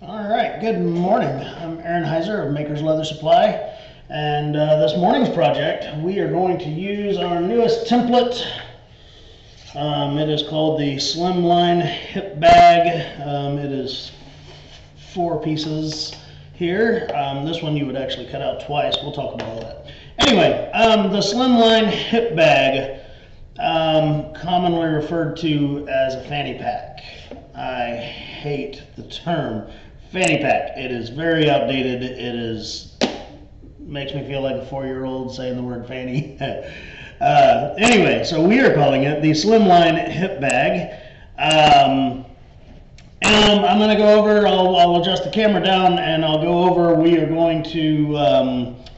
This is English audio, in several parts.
All right, good morning. I'm Aaron Heiser of Maker's Leather Supply, and this morning's project we are going to use our newest template. It is called the Slimline Hip Bag. It is 4 pieces here. This one you would actually cut out twice. We'll talk about all that. Anyway, the Slimline Hip Bag, commonly referred to as a fanny pack. I hate the term fanny pack. It is very outdated. Makes me feel like a 4-year-old saying the word fanny. Anyway, so we are calling it the Slimline Hip Bag. And I'm going to go over, I'll adjust the camera down and I'll go over, we are going to,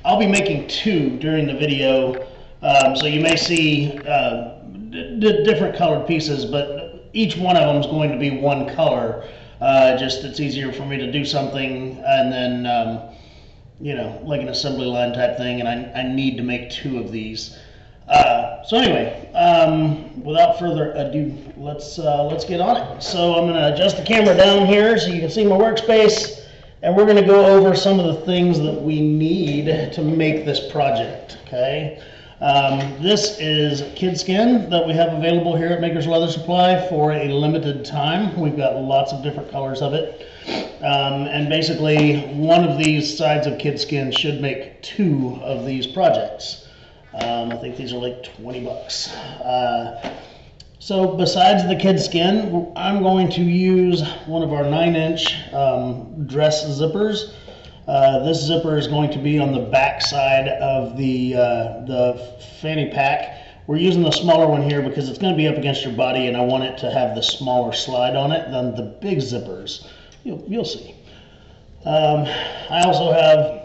I'll be making 2 during the video. So you may see different colored pieces, but each one of them is going to be one color. Just it's easier for me to do something and then, you know, like an assembly line type thing, and I need to make 2 of these. So anyway, without further ado, let's get on it. So I'm going to adjust the camera down here so you can see my workspace, and we're going to go over some of the things that we need to make this project. Okay. This is kid skin that we have available here at Maker's Leather Supply for a limited time. We've got lots of different colors of it. And basically one of these sides of kid skin should make 2 of these projects. I think these are like 20 bucks. So besides the kid skin, I'm going to use one of our 9-inch dress zippers. This zipper is going to be on the back side of the fanny pack. We're using the smaller one here because it's going to be up against your body, and I want it to have the smaller slide on it than the big zippers. You'll see. I also have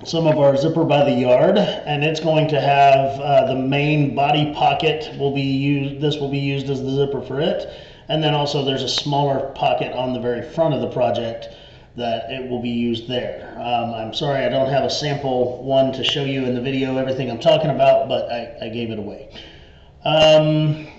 some of our zipper by the yard, and it's going to have the main body pocket will be used. This will be used as the zipper for it, and then also there's a smaller pocket on the very front of the project that it will be used there. I'm sorry I don't have a sample one to show you in the video everything I'm talking about, but I gave it away.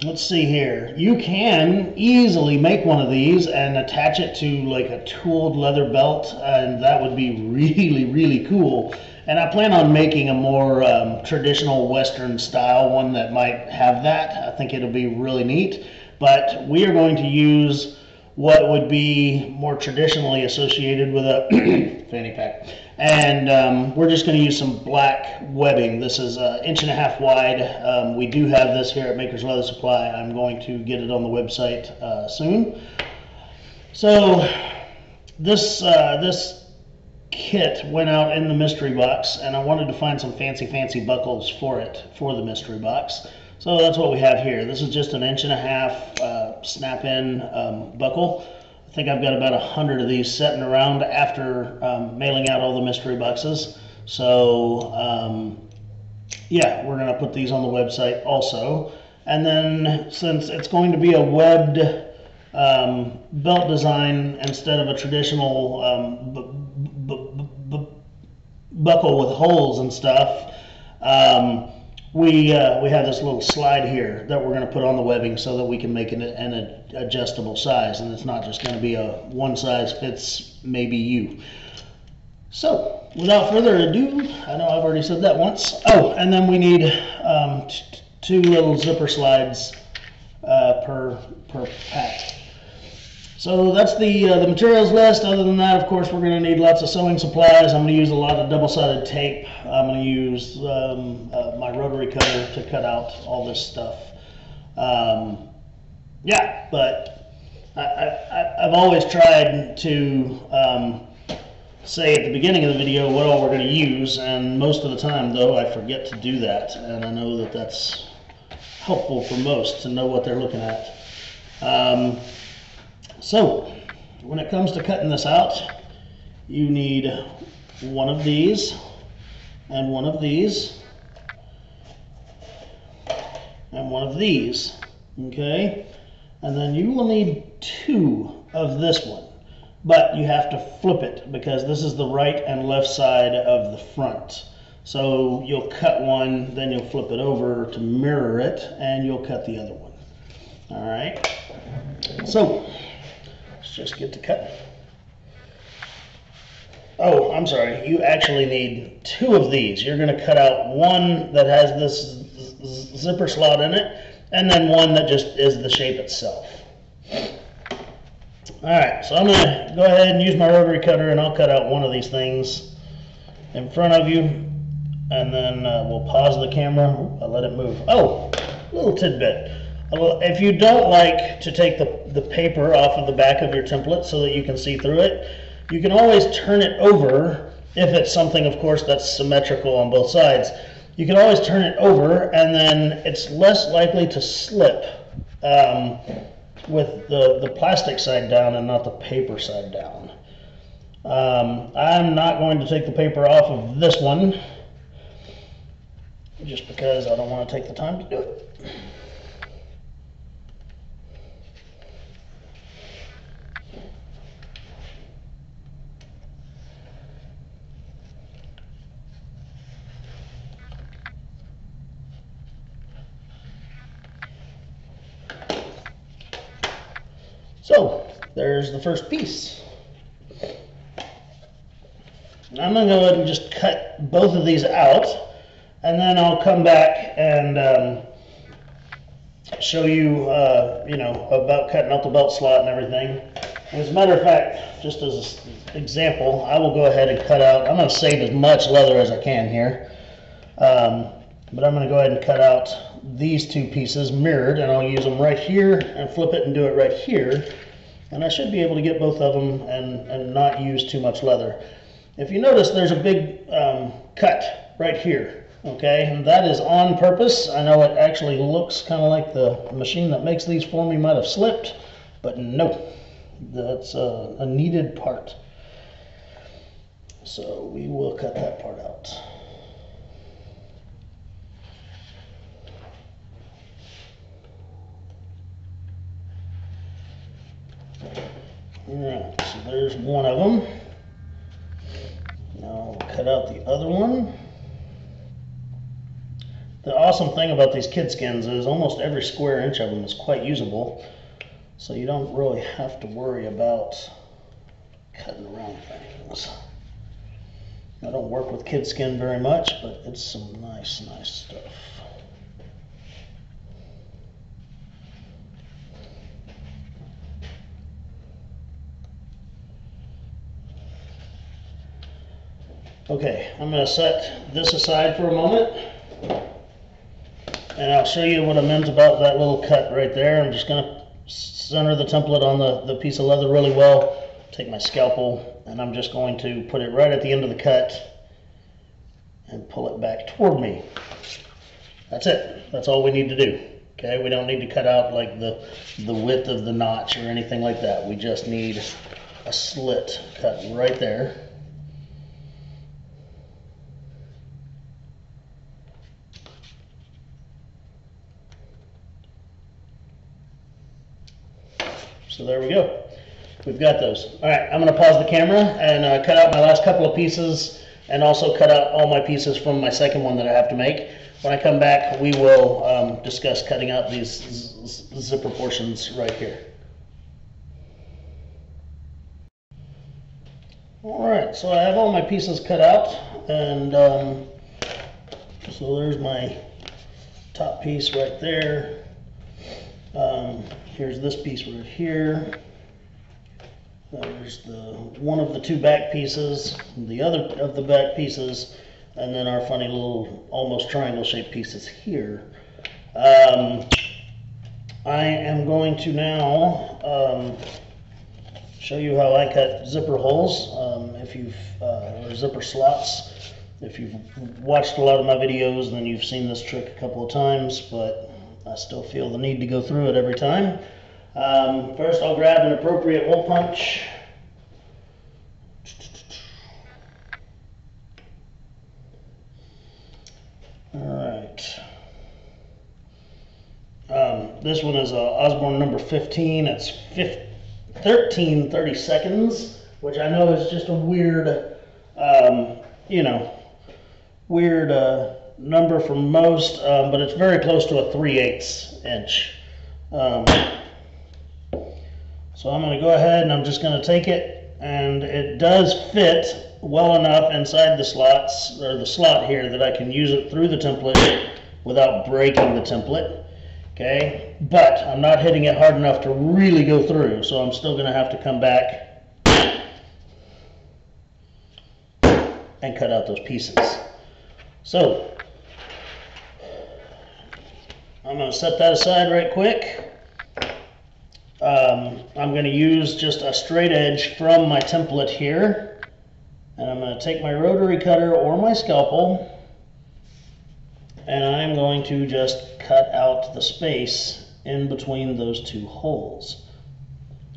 Let's see here. You can easily make one of these and attach it to like a tooled leather belt, and that would be really, really cool. And I plan on making a more traditional Western style one that might have that. I think it'll be really neat, but we are going to use what would be more traditionally associated with a fanny pack. And we're just going to use some black webbing. This is 1.5 inches wide. We do have this here at Maker's Leather Supply. I'm going to get it on the website soon. So this kit went out in the mystery box, and I wanted to find some fancy buckles for it, for the mystery box. So that's what we have here. This is just 1.5 inches snap-in buckle. I think I've got about 100 of these sitting around after mailing out all the mystery boxes. So yeah, we're going to put these on the website also. And then since it's going to be a webbed belt design instead of a traditional buckle with holes and stuff, we have this little slide here that we're going to put on the webbing so that we can make an adjustable size, and it's not just going to be a one size fits maybe you. So without further ado, I know I've already said that once. Oh, and then we need 2 little zipper slides per pack. So that's the materials list. Other than that, of course, we're going to need lots of sewing supplies. I'm going to use a lot of double-sided tape. I'm going to use my rotary cutter to cut out all this stuff. Yeah, but I've always tried to say at the beginning of the video what all we're going to use, and most of the time, though, I forget to do that, and I know that that's helpful for most to know what they're looking at. So, when it comes to cutting this out, you need one of these, and one of these, and one of these, okay? And then you will need 2 of this one, but you have to flip it because this is the right and left side of the front. So you'll cut one, then you'll flip it over to mirror it, and you'll cut the other one. All right, so let's just get to cutting. Oh, I'm sorry. You actually need 2 of these. You're going to cut out one that has this zipper slot in it, and then one that just is the shape itself. Alright, so I'm going to go ahead and use my rotary cutter, and I'll cut out one of these things in front of you, and then we'll pause the camera. I'll let it move. Oh, little tidbit. If you don't like to take the paper off of the back of your template so that you can see through it, you can always turn it over if it's something, of course, that's symmetrical on both sides. You can always turn it over, and then it's less likely to slip with the plastic side down and not the paper side down. I'm not going to take the paper off of this one just because I don't want to take the time to do it. So there's the first piece. I'm going to go ahead and just cut both of these out, and then I'll come back and show you, about cutting out the belt slot and everything. As a matter of fact, just as an example, I will go ahead and cut out. I'm going to save as much leather as I can here, but I'm going to go ahead and cut out these 2 pieces mirrored, and I'll use them right here and flip it and do it right here, and I should be able to get both of them and not use too much leather. If you notice, there's a big cut right here, okay, and that is on purpose. I know it actually looks kind of like the machine that makes these for me might have slipped, but no, that's a needed part. So we will cut that part out. Alright, so there's one of them. Now I'll cut out the other one. The awesome thing about these kid skins is almost every square inch of them is quite usable, so you don't really have to worry about cutting around things. I don't work with kid skin very much, but it's some nice stuff. Okay, I'm going to set this aside for a moment, and I'll show you what I meant about that little cut right there. I'm just going to center the template on the piece of leather really well, take my scalpel, and I'm just going to put it right at the end of the cut and pull it back toward me. That's it. That's all we need to do. Okay, we don't need to cut out like the width of the notch or anything like that. We just need a slit cut right there. So there we go. We've got those. All right, I'm going to pause the camera and cut out my last couple of pieces, and also cut out all my pieces from my second one that I have to make. When I come back, we will discuss cutting out these zipper portions right here. All right, so I have all my pieces cut out, and so there's my top piece right there. Here's this piece right here. There's one of the 2 back pieces, the other of the back pieces, and then our funny little almost triangle shaped pieces here. I am going to now show you how I cut zipper holes, or zipper slots. If you've watched a lot of my videos, then you've seen this trick a couple of times, but I still feel the need to go through it every time. First, I'll grab an appropriate hole punch. Alright. This one is Osborne number 15. It's 13/32, which I know is just a weird, weird number for most, but it's very close to a 3/8 inch. So I'm going to go ahead and I'm just going to take it and it does fit well enough inside the slots, or the slot here, that I can use it through the template without breaking the template. Okay, but I'm not hitting it hard enough to really go through, so I'm still going to have to come back and cut out those pieces. So I'm going to set that aside right quick. I'm going to use just a straight edge from my template here, and I'm going to take my rotary cutter or my scalpel, and I'm going to just cut out the space in between those two holes.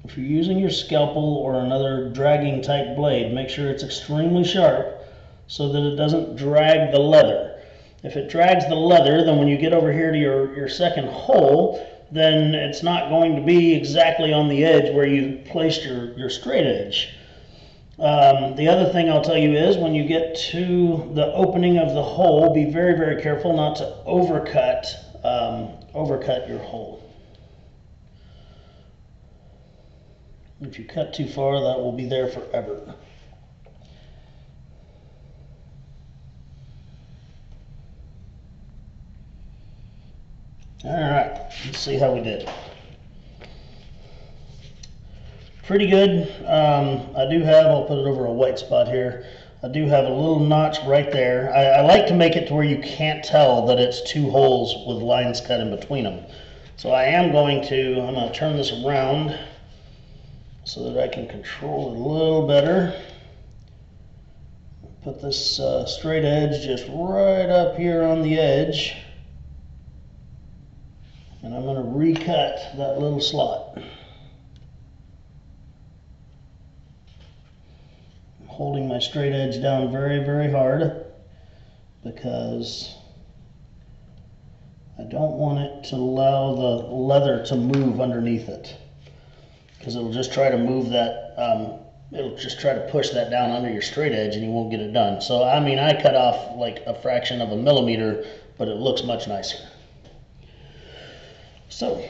If you're using your scalpel or another dragging type blade, make sure it's extremely sharp so that it doesn't drag the leather. If it drags the leather, then when you get over here to your second hole, then it's not going to be exactly on the edge where you placed your straight edge. The other thing I'll tell you is, when you get to the opening of the hole, be very, very careful not to overcut your hole. If you cut too far, that will be there forever. All right, let's see how we did. Pretty good. I do have, I'll put it over a white spot here, I do have a little notch right there. I like to make it to where you can't tell that it's two holes with lines cut in between them. So I'm going to turn this around so that I can control it a little better. Put this straight edge just right up here on the edge. And I'm going to recut that little slot. I'm holding my straight edge down very, very hard because I don't want it to allow the leather to move underneath it, because it'll just try to move that, it'll just try to push that down under your straight edge and you won't get it done. So I mean, I cut off like a fraction of a millimeter, but it looks much nicer. So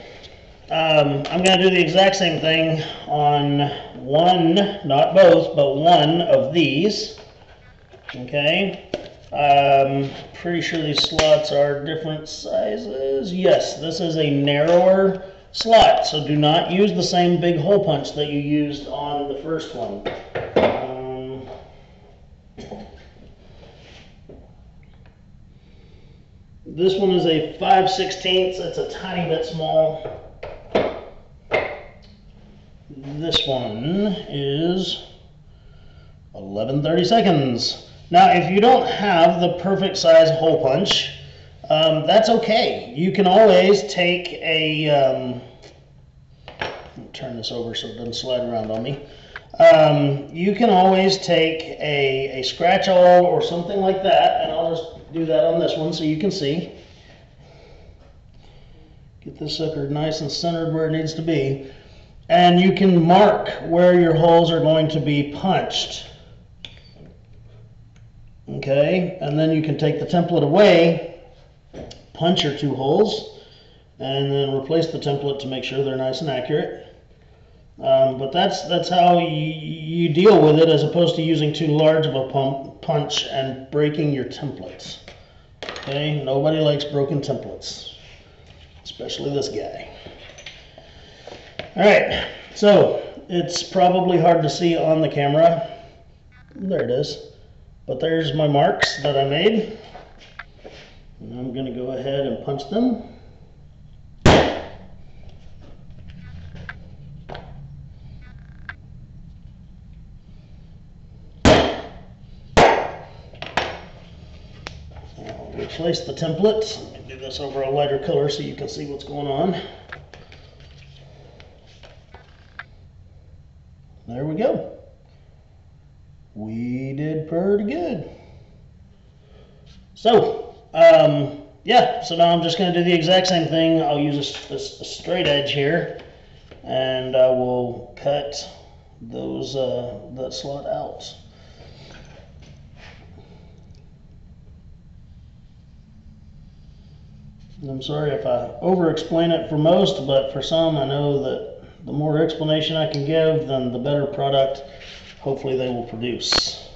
I'm going to do the exact same thing on one, not both, but one of these. Okay, pretty sure these slots are different sizes. Yes, this is a narrower slot, so do not use the same big hole punch that you used on the first one. This one is a 5/16. It's a tiny bit small. This one is 11/32. Now, if you don't have the perfect size hole punch, that's okay. You can always take a, let me turn this over so it doesn't slide around on me. You can always take a scratch awl or something like that, and I'll just do that on this one so you can see. Get this sucker nice and centered where it needs to be. And you can mark where your holes are going to be punched. Okay, and then you can take the template away, punch your two holes, and then replace the template to make sure they're nice and accurate. But that's how you deal with it, as opposed to using too large of a punch and breaking your templates. Okay, nobody likes broken templates, especially this guy. All right, so it's probably hard to see on the camera. There it is. But there's my marks that I made. And I'm going to go ahead and punch them. I'll replace the template. Let me do this over a lighter color so you can see what's going on. There we go. We did pretty good. So, yeah, so now I'm just going to do the exact same thing. I'll use a straight edge here, and I will cut those that slot out. And I'm sorry if I over-explain it for most, but for some, I know that the more explanation I can give, then the better product hopefully they will produce.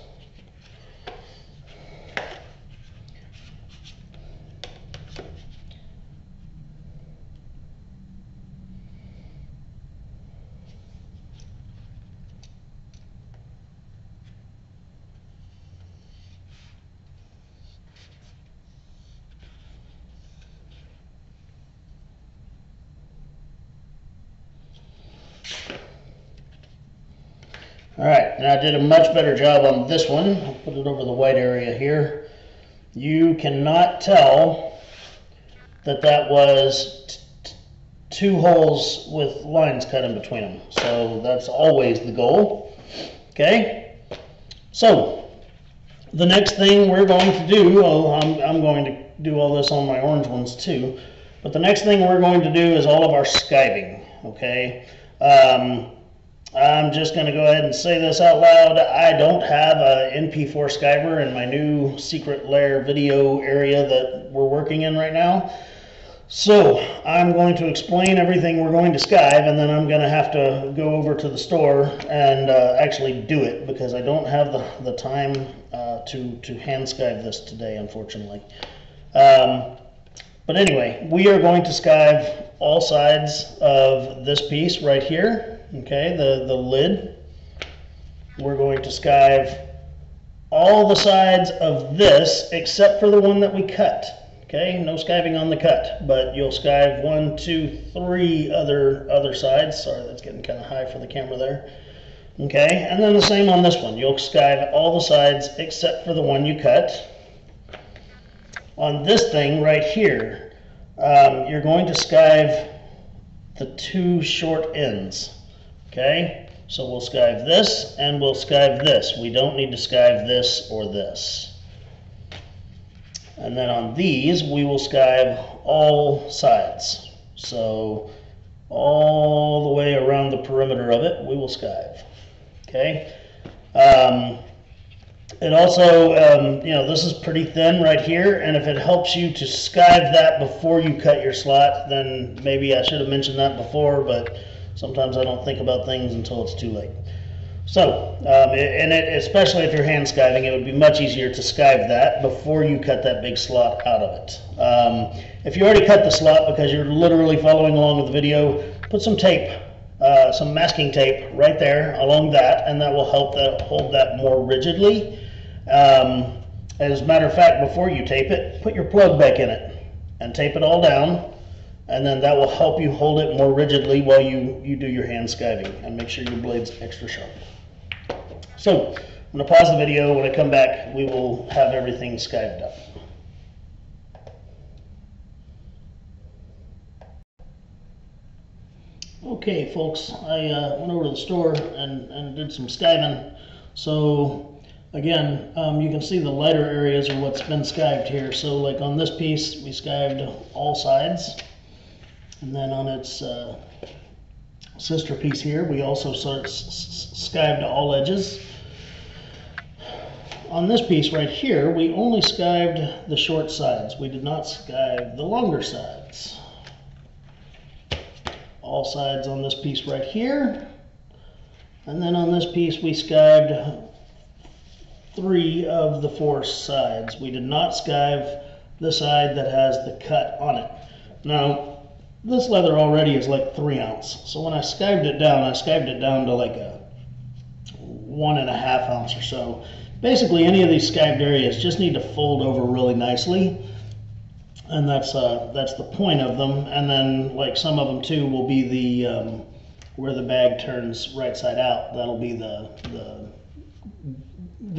All right, now I did a much better job on this one. I'll put it over the white area here. You cannot tell that that was two holes with lines cut in between them. So that's always the goal. Okay, so the next thing we're going to do, I'm going to do all this on my orange ones too, but the next thing we're going to do is all of our skiving. Okay. I'm just going to go ahead and say this out loud. I don't have a NP4 skiver in my new secret lair video area that we're working in right now. So I'm going to explain everything we're going to skive, and then I'm going to have to go over to the store and actually do it, because I don't have the time to hand skive this today, unfortunately. But anyway, we are going to skive all sides of this piece right here. Okay, the lid. We're going to skive all the sides of this except for the one that we cut. Okay, no skiving on the cut, but you'll skive 1, 2, 3 other sides. Sorry, that's getting kind of high for the camera there. Okay, and then the same on this one. You'll skive all the sides except for the one you cut. On this thing right here, you're going to skive the 2 short ends. Okay, so we'll skive this and we'll skive this. We don't need to skive this or this. And then on these, we will skive all sides. So all the way around the perimeter of it, we will skive. Okay. It also, you know, this is pretty thin right here, and if it helps you to skive that before you cut your slot, then maybe I should have mentioned that before, but sometimes I don't think about things until it's too late. So, especially if you're hand skiving, it would be much easier to skive that before you cut that big slot out of it. If you already cut the slot because you're literally following along with the video, put some tape, some masking tape right there along that, and that will help hold that more rigidly. As a matter of fact, before you tape it, put your plug back in it and tape it all down. And then that will help you hold it more rigidly while you do your hand skiving, and make sure your blade's extra sharp. So I'm going to pause the video. When I come back, we will have everything skived up. Okay, folks, I went over to the store and did some skiving. So again, you can see the lighter areas are what's been skived here. So like on this piece, we skived all sides. And then on its sister piece here, we also skived all edges. On this piece right here, we only skived the short sides. We did not skive the longer sides. All sides on this piece right here. And then on this piece, we skived 3 of the 4 sides. We did not skive the side that has the cut on it. Now, this leather already is like 3 ounce. So when I skived it down to like a 1.5 ounce or so. Basically, any of these skived areas just need to fold over really nicely. And that's the point of them. And then like some of them too will be the, where the bag turns right side out. That'll be the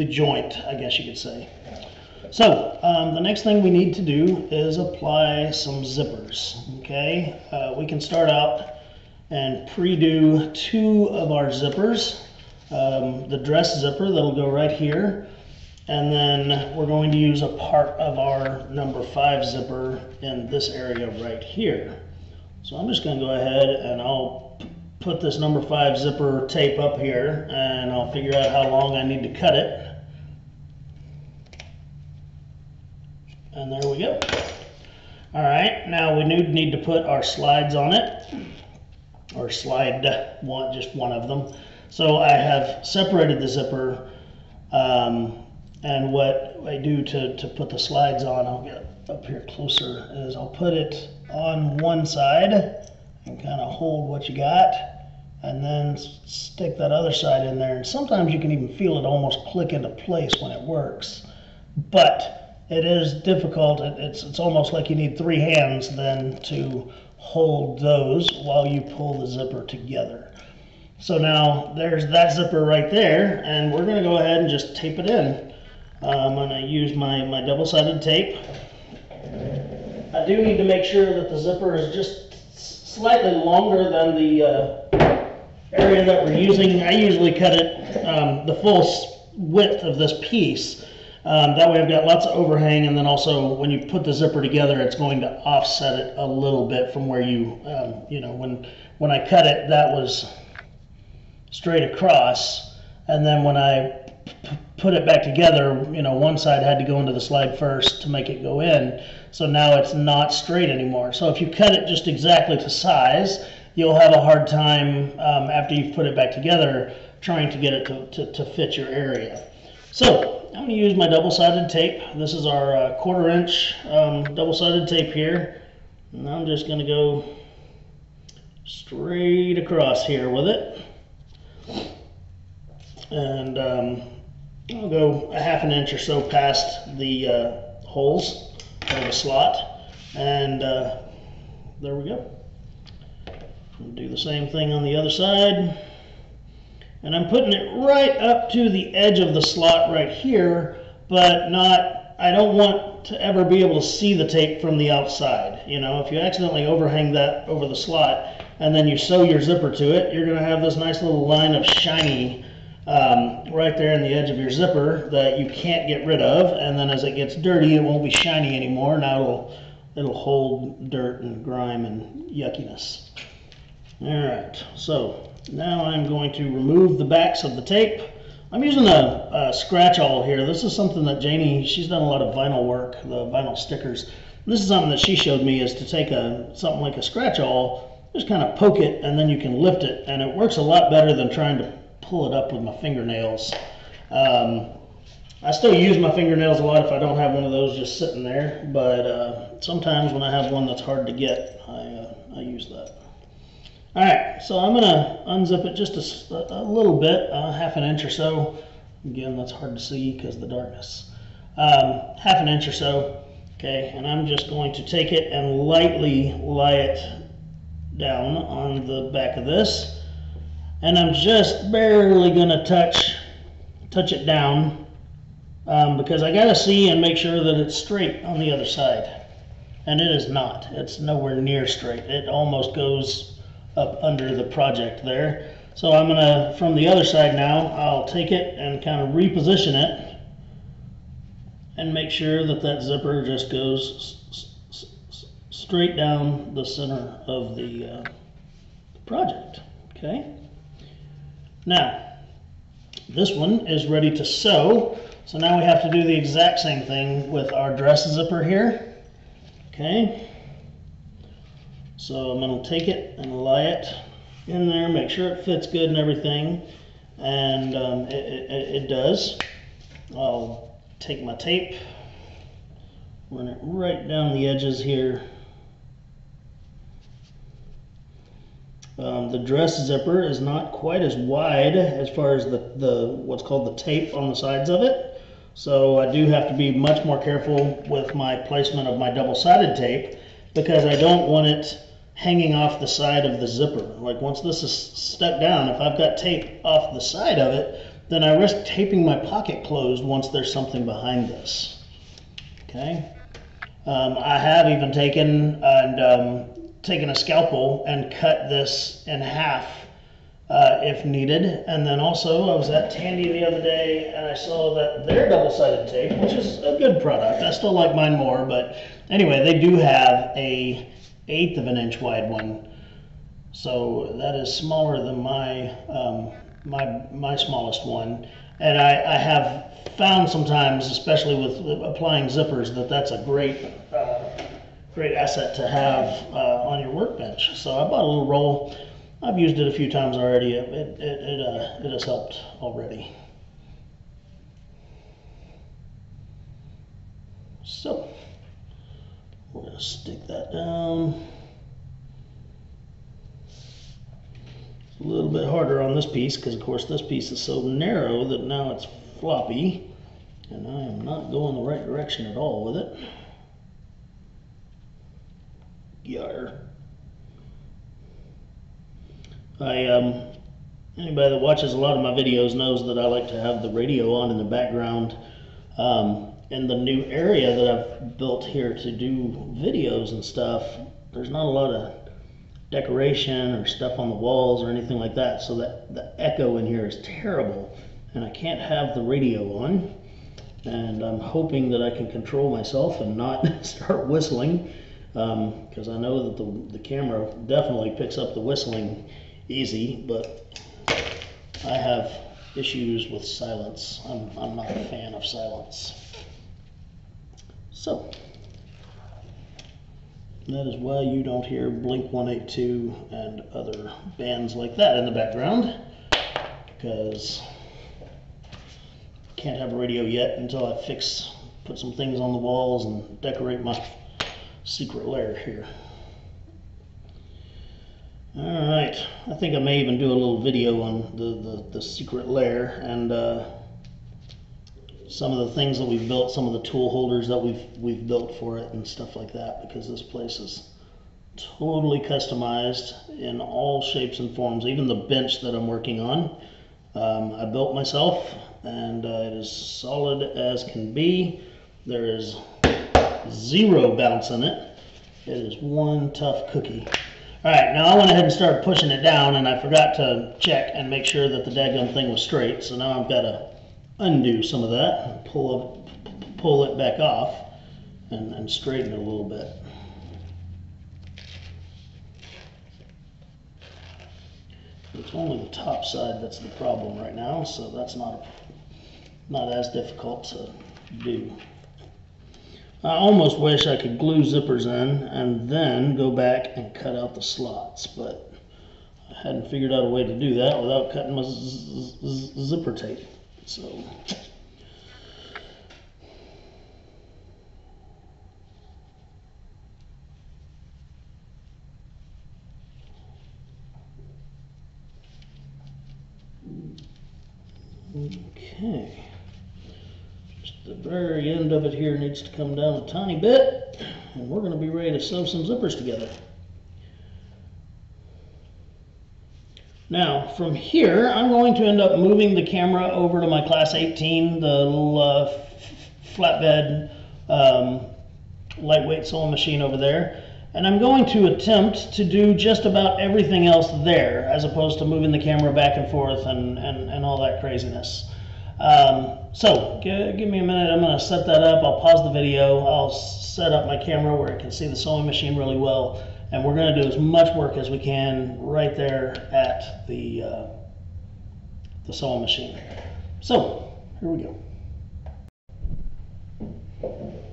joint, I guess you could say. So the next thing we need to do is apply some zippers. Okay, we can start out and pre-do 2 of our zippers. The dress zipper that'll go right here, and then we're going to use a part of our number 5 zipper in this area right here. So I'm just going to go ahead and I'll put this number 5 zipper tape up here, and I'll figure out how long I need to cut it. And there we go. All right, now we need to put our slides on it, or slide one, just one of them. So I have separated the zipper, and what I do to put the slides on, I'll get up here closer, is I'll put it on one side and kind of hold what you got, and then stick that other side in there. And sometimes you can even feel it almost click into place when it works. But it is difficult. It's almost like you need 3 hands then to hold those while you pull the zipper together. So now there's that zipper right there, and we're going to go ahead and just tape it in. I'm going to use my double-sided tape. I do need to make sure that the zipper is just slightly longer than the area that we're using. I usually cut it the full width of this piece. That way I've got lots of overhang, and then also when you put the zipper together, it's going to offset it a little bit from where you, you know, when I cut it, that was straight across, and then when I put it back together, you know, one side had to go into the slide first to make it go in, so now it's not straight anymore. So if you cut it just exactly to size, you'll have a hard time after you've put it back together trying to get it to fit your area. So I'm going to use my double-sided tape. This is our 1/4 inch double-sided tape here, and I'm just going to go straight across here with it. And I'll go a 1/2 inch or so past the holes of the slot, and there we go. I'll do the same thing on the other side, and I'm putting it right up to the edge of the slot right here, but not, I don't want to ever be able to see the tape from the outside. You know, if you accidentally overhang that over the slot and then you sew your zipper to it, you're going to have this nice little line of shiny right there in the edge of your zipper that you can't get rid of, and then as it gets dirty, it won't be shiny anymore. Now it'll hold dirt and grime and yuckiness. Alright, so now I'm going to remove the backs of the tape. I'm using a scratch awl here. This is something that Janie, she's done a lot of vinyl work, the vinyl stickers. This is something that she showed me, is to take something like a scratch awl, just kind of poke it, and then you can lift it, and it works a lot better than trying to pull it up with my fingernails. I still use my fingernails a lot if I don't have one of those just sitting there, but sometimes when I have one that's hard to get, I use that. Alright, so I'm going to unzip it just a little bit, 1/2 inch or so. Again, that's hard to see because of the darkness. 1/2 inch or so, okay, and I'm just going to take it and lightly lie it down on the back of this. And I'm just barely going to touch it down because I got to see and make sure that it's straight on the other side. And it is not. It's nowhere near straight. It almost goes up under the project there. So I'm going to, from the other side now, I'll take it and kind of reposition it and make sure that that zipper just goes straight down the center of the project. Okay. Now, this one is ready to sew, so now we have to do the exact same thing with our dress zipper here. Okay, so I'm going to take it and lie it in there, make sure it fits good and everything, and it does. I'll take my tape, run it right down the edges here. The dress zipper is not quite as wide as far as the what's called the tape on the sides of it, so I do have to be much more careful with my placement of my double-sided tape because I don't want it hanging off the side of the zipper. Like once this is stuck down, if I've got tape off the side of it, then I risk taping my pocket closed once there's something behind this. Okay, I have even taken a scalpel and cut this in half if needed. And then also I was at Tandy the other day and I saw that their double-sided tape, which is a good product, I still like mine more, but anyway, they do have a 1/8 of an inch wide one, so that is smaller than my smallest one. And I have found sometimes, especially with applying zippers, that that's a great asset to have on your workbench. So I bought a little roll, I've used it a few times already. It has helped already. So we're going to stick that down. It's a little bit harder on this piece because, of course, this piece is so narrow that now it's floppy, and I am not going the right direction at all with it. Yar. Anybody that watches a lot of my videos knows that I like to have the radio on in the background. In the new area that I've built here to do videos and stuff, there's not a lot of decoration or stuff on the walls or anything like that, so that the echo in here is terrible, and I can't have the radio on, and I'm hoping that I can control myself and not start whistling, because I know that the camera definitely picks up the whistling easy, but I have issues with silence. I'm not a fan of silence. So that is why you don't hear Blink-182 and other bands like that in the background, because I can't have a radio yet until I put some things on the walls and decorate my secret lair here. All right, I think I may even do a little video on the secret lair and some of the things that we've built, some of the tool holders that we've built for it and stuff like that, because this place is totally customized in all shapes and forms. Even the bench that I'm working on, I built myself, and it is solid as can be. There is zero bounce in it. It is one tough cookie. All right, now I went ahead and started pushing it down, and I forgot to check and make sure that the daggum thing was straight, so now I've got to undo some of that and pull it back off and straighten it a little bit. It's only the top side that's the problem right now, so that's not as difficult to do. I almost wish I could glue zippers in and then go back and cut out the slots, but I hadn't figured out a way to do that without cutting my zipper tape. So okay, just the very end of it here needs to come down a tiny bit, and we're going to be ready to sew some zippers together. Now, from here, I'm going to end up moving the camera over to my Class 18, the little flatbed lightweight sewing machine over there, and I'm going to attempt to do just about everything else there, as opposed to moving the camera back and forth and all that craziness. So, give me a minute. I'm going to set that up. I'll pause the video. I'll set up my camera where I can see the sewing machine really well. And we're going to do as much work as we can right there at the sewing machine. So, here we go.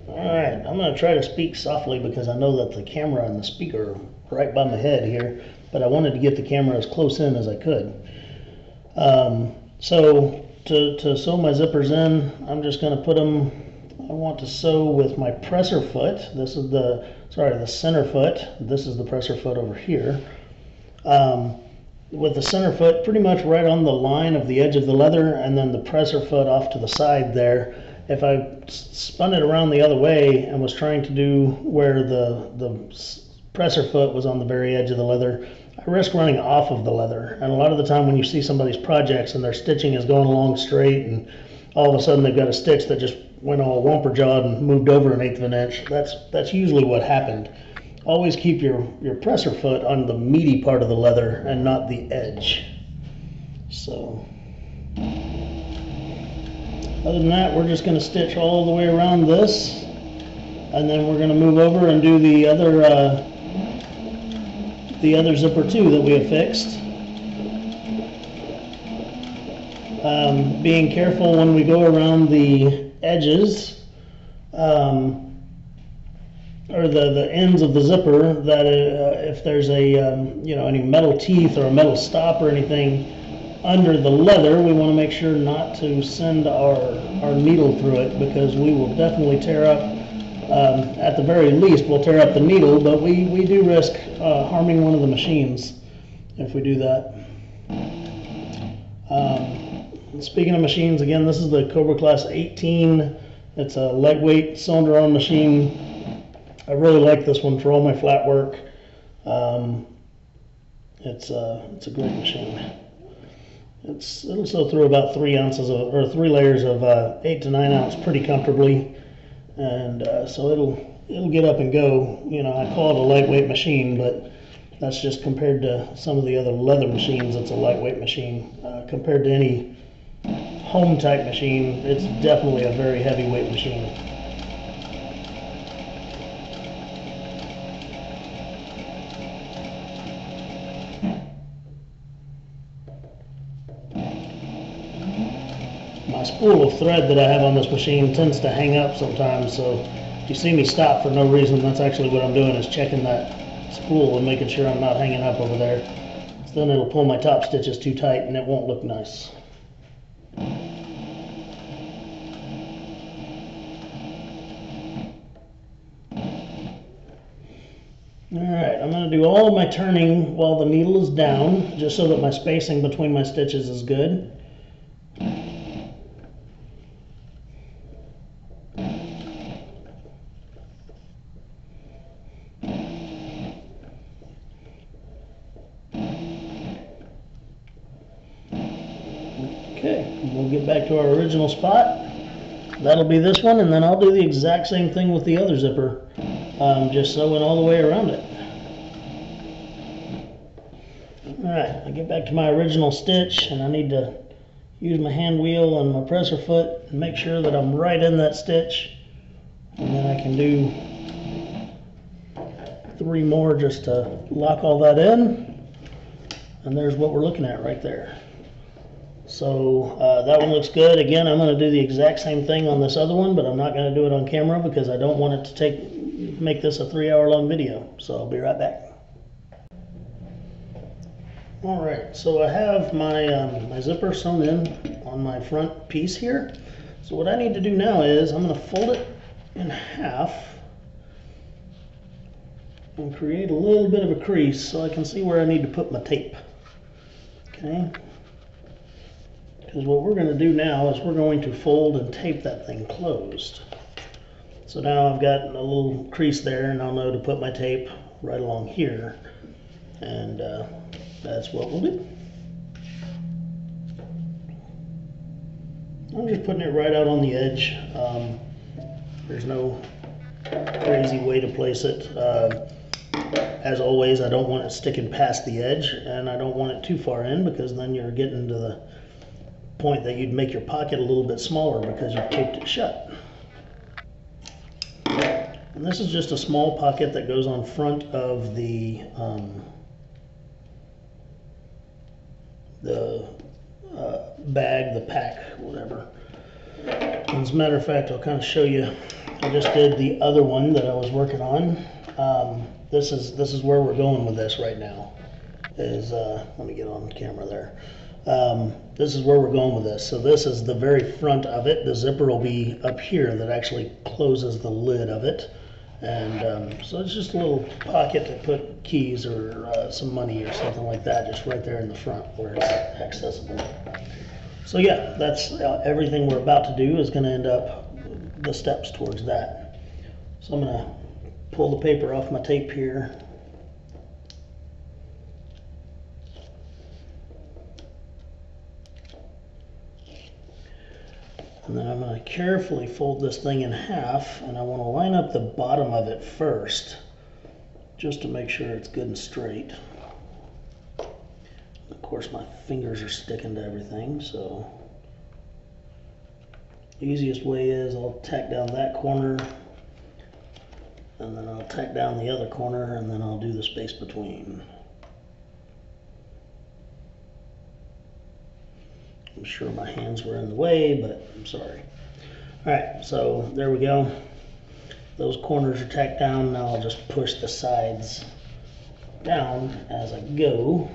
Alright, I'm going to try to speak softly because I know that the camera and the speaker are right by my head here, but I wanted to get the camera as close in as I could. So, to sew my zippers in, I'm just going to put them, I want to sew with my presser foot. This is the center foot. This is the presser foot over here. With the center foot pretty much right on the line of the edge of the leather, and then the presser foot off to the side there. If I spun it around the other way and was trying to do where the presser foot was on the very edge of the leather, I risk running off of the leather. And a lot of the time when you see somebody's projects and their stitching is going along straight, and all of a sudden they've got a stitch that just went all whomper-jawed and moved over 1/8 of an inch. That's usually what happened. Always keep your presser foot on the meaty part of the leather and not the edge. So, other than that, we're just going to stitch all the way around this, and then we're going to move over and do the other zipper too that we have fixed. Being careful when we go around the edges, or the ends of the zipper, that if there's a you know, any metal teeth or a metal stop or anything under the leather, we want to make sure not to send our needle through it, because we will definitely tear up, at the very least we'll tear up the needle, but we do risk harming one of the machines if we do that. Speaking of machines, again, this is the Cobra Class 18. It's a lightweight cylinder on machine. I really like this one for all my flat work. It's a great machine. It'll sew through about 3 ounces of, or 3 layers of 8 to 9 ounce pretty comfortably, and so it'll get up and go. You know, I call it a lightweight machine, but that's just compared to some of the other leather machines. It's a lightweight machine compared to any home type machine. It's definitely a very heavyweight machine. My spool of thread that I have on this machine tends to hang up sometimes, so if you see me stop for no reason, that's actually what I'm doing, is checking that spool and making sure I'm not hanging up over there. So then it'll pull my top stitches too tight and it won't look nice. Alright, I'm going to do all of my turning while the needle is down, just so that my spacing between my stitches is good. Okay, we'll get back to our original spot. That'll be this one, and then I'll do the exact same thing with the other zipper, just sewing all the way around it. Alright, I get back to my original stitch, and I need to use my hand wheel and my presser foot and make sure that I'm right in that stitch, and then I can do 3 more just to lock all that in, and there's what we're looking at right there. So that one looks good. Again, I'm going to do the exact same thing on this other one, but I'm not going to do it on camera because I don't want it to make this a 3-hour long video. So I'll be right back. Alright, so I have my, my zipper sewn in on my front piece here. So what I need to do now is I'm going to fold it in half and create a little bit of a crease so I can see where I need to put my tape. Okay? Because what we're going to do now is we're going to fold and tape that thing closed. So now I've got a little crease there, and I'll know to put my tape right along here, and that's what we'll do. I'm just putting it right out on the edge. There's no crazy way to place it. As always, I don't want it sticking past the edge, and I don't want it too far in, because then you're getting to the point that you'd make your pocket a little bit smaller because you've taped it shut. And this is just a small pocket that goes on front of the bag, the pack, whatever. And as a matter of fact, I'll kind of show you. I just did the other one that I was working on. This is where we're going with this right now. Let me get on camera there. This is where we're going with this. So this is the very front of it. The zipper will be up here that actually closes the lid of it. And so it's just a little pocket to put keys or some money or something like that, just right there in the front where it's accessible. So yeah, that's everything we're about to do is going to end up the steps towards that. So I'm going to pull the paper off my tape here. And then I'm going to carefully fold this thing in half, and I want to line up the bottom of it first, just to make sure it's good and straight. Of course, my fingers are sticking to everything, so the easiest way is I'll tack down that corner, and then I'll tack down the other corner, and then I'll do the space between. I'm sure my hands were in the way, but I'm sorry. All right, so there we go. Those corners are tacked down. Now I'll just push the sides down as I go.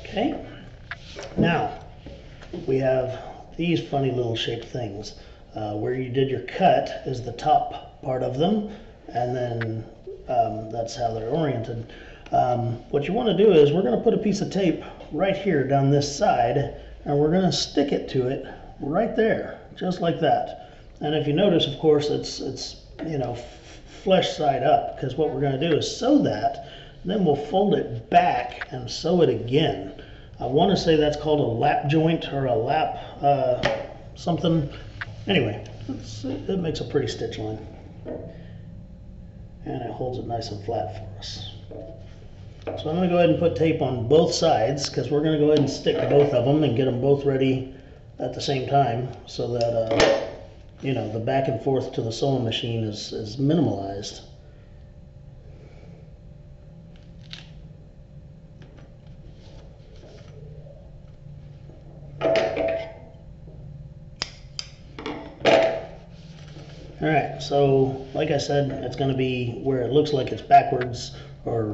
Okay. Now we have these funny little shaped things. Where you did your cut is the top part of them, and then that's how they're oriented. What you want to do is we're going to put a piece of tape right here down this side, and we're going to stick it to it right there, just like that. And if you notice, of course, it's you know, flesh side up, because what we're going to do is sew that, then we'll fold it back and sew it again. I want to say that's called a lap joint or a lap something. Anyway, it makes a pretty stitch line, and it holds it nice and flat for us. So I'm going to go ahead and put tape on both sides, because we're going to go ahead and stick both of them and get them both ready at the same time, so that you know, the back and forth to the sewing machine is minimalized. All right, so like I said, it's going to be where it looks like it's backwards, or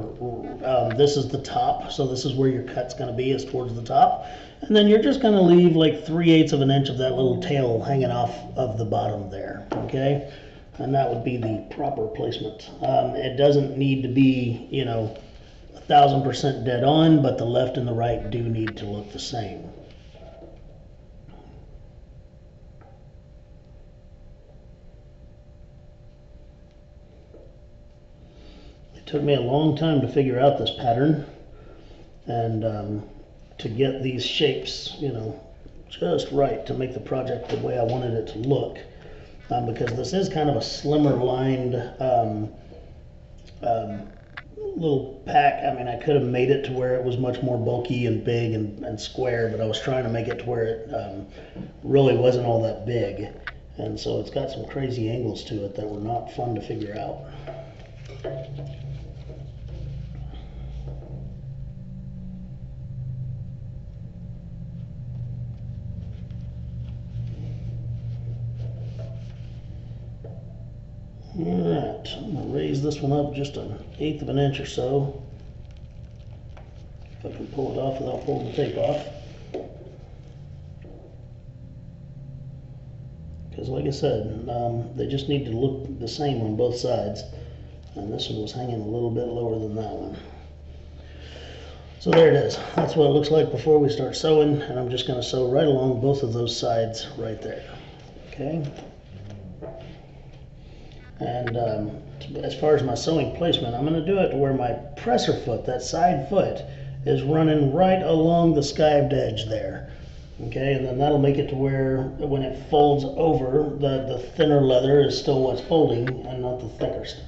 this is the top, so this is where your cut's going to be, is towards the top. And then you're just going to leave like 3/8 of an inch of that little tail hanging off of the bottom there, okay? And that would be the proper placement. It doesn't need to be, you know, 1000% dead on, but the left and the right do need to look the same. It took me a long time to figure out this pattern, and to get these shapes, you know, just right to make the project the way I wanted it to look, because this is kind of a slimmer lined little pack. I mean, I could have made it to where it was much more bulky and big and square, but I was trying to make it to where it really wasn't all that big, and so it's got some crazy angles to it that were not fun to figure out. Alright, I'm going to raise this one up just 1/8 of an inch or so, if I can pull it off without pulling the tape off. Because like I said, they just need to look the same on both sides, and this one was hanging a little bit lower than that one. So there it is. That's what it looks like before we start sewing, and I'm just going to sew right along both of those sides right there. Okay? And as far as my sewing placement, I'm going to do it to where my presser foot, that side foot, is running right along the skived edge there. Okay, and then that'll make it to where when it folds over, the thinner leather is still what's folding and not the thicker stuff.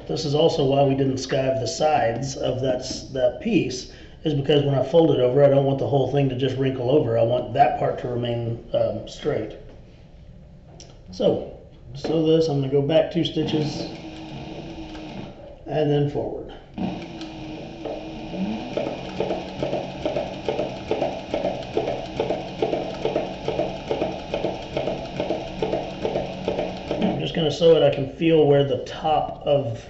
This is also why we didn't skive the sides of that piece, is because when I fold it over, I don't want the whole thing to just wrinkle over. I want that part to remain straight. So, sew this, I'm going to go back 2 stitches and then forward. I'm just going to sew it. I can feel where the top of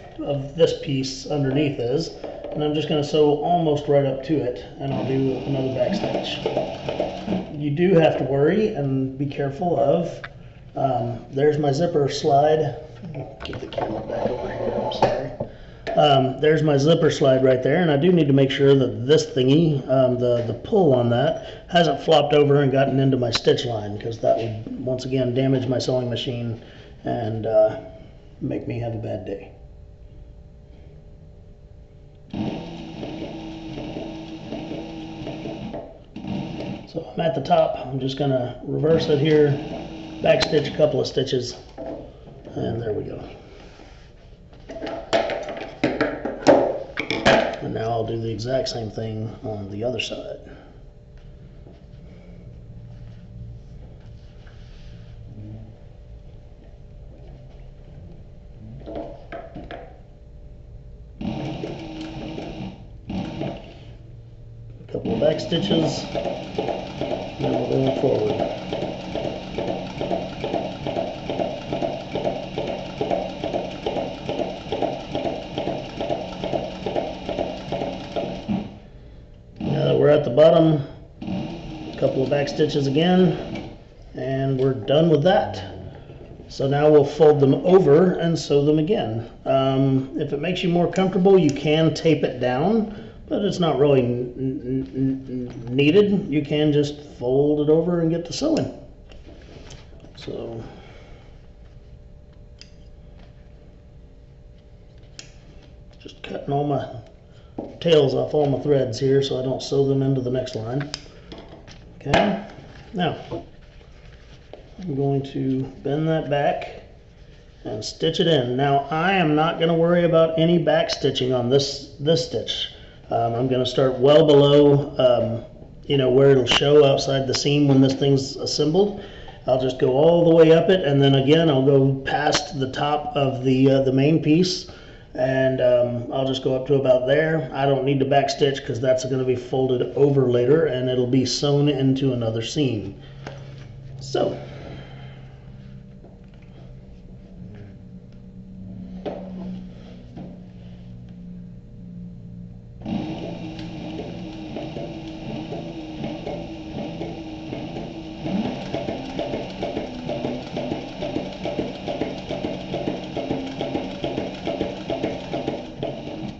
this piece underneath is, and I'm just going to sew almost right up to it, and I'll do another back stitch. You do have to worry and be careful of there's my zipper slide. Get the camera back over here, I'm sorry. There's my zipper slide right there, and I do need to make sure that this thingy, the pull on that, hasn't flopped over and gotten into my stitch line, because that would once again damage my sewing machine and make me have a bad day. So I'm at the top. I'm just going to reverse it here, back stitch a couple of stitches, and there we go. And now I'll do the exact same thing on the other side. A couple of back stitches, and we'll go forward. bottom, a couple of back stitches again, and we're done with that. So now we'll fold them over and sew them again. If it makes you more comfortable, you can tape it down, but it's not really needed. You can just fold it over and get to sewing. So just cutting all my tails off all my threads here so I don't sew them into the next line. Okay, now I'm going to bend that back and stitch it in. Now I am not going to worry about any back stitching on this stitch. I'm going to start well below where it'll show outside the seam when this thing's assembled. I'll just go all the way up it, and then again I'll go past the top of the main piece, and I'll just go up to about there. I don't need to back stitch because that's going to be folded over later and it'll be sewn into another seam. So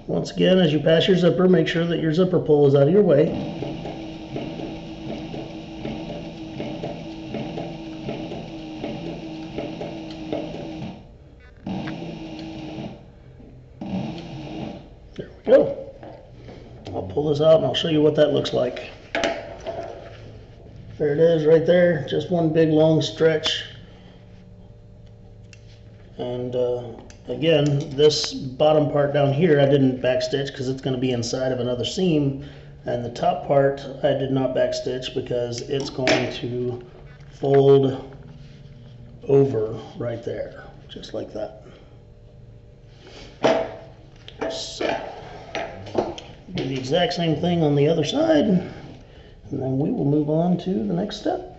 once again, as you pass your zipper, make sure that your zipper pull is out of your way. There we go. I'll pull this out and I'll show you what that looks like. There it is right there, just one big long stretch. And again, this bottom part down here I didn't backstitch because it's going to be inside of another seam, and the top part I did not backstitch because it's going to fold over right there, just like that. So, do the exact same thing on the other side, and then we will move on to the next step.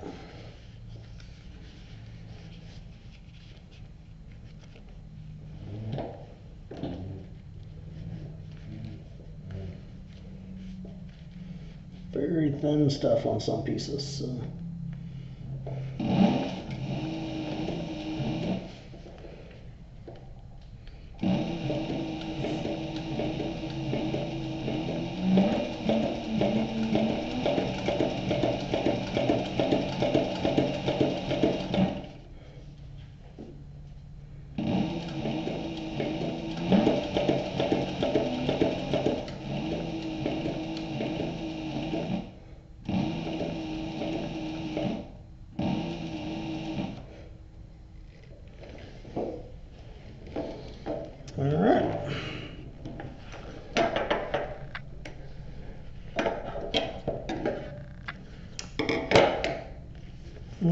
Very thin stuff on some pieces. So. All right.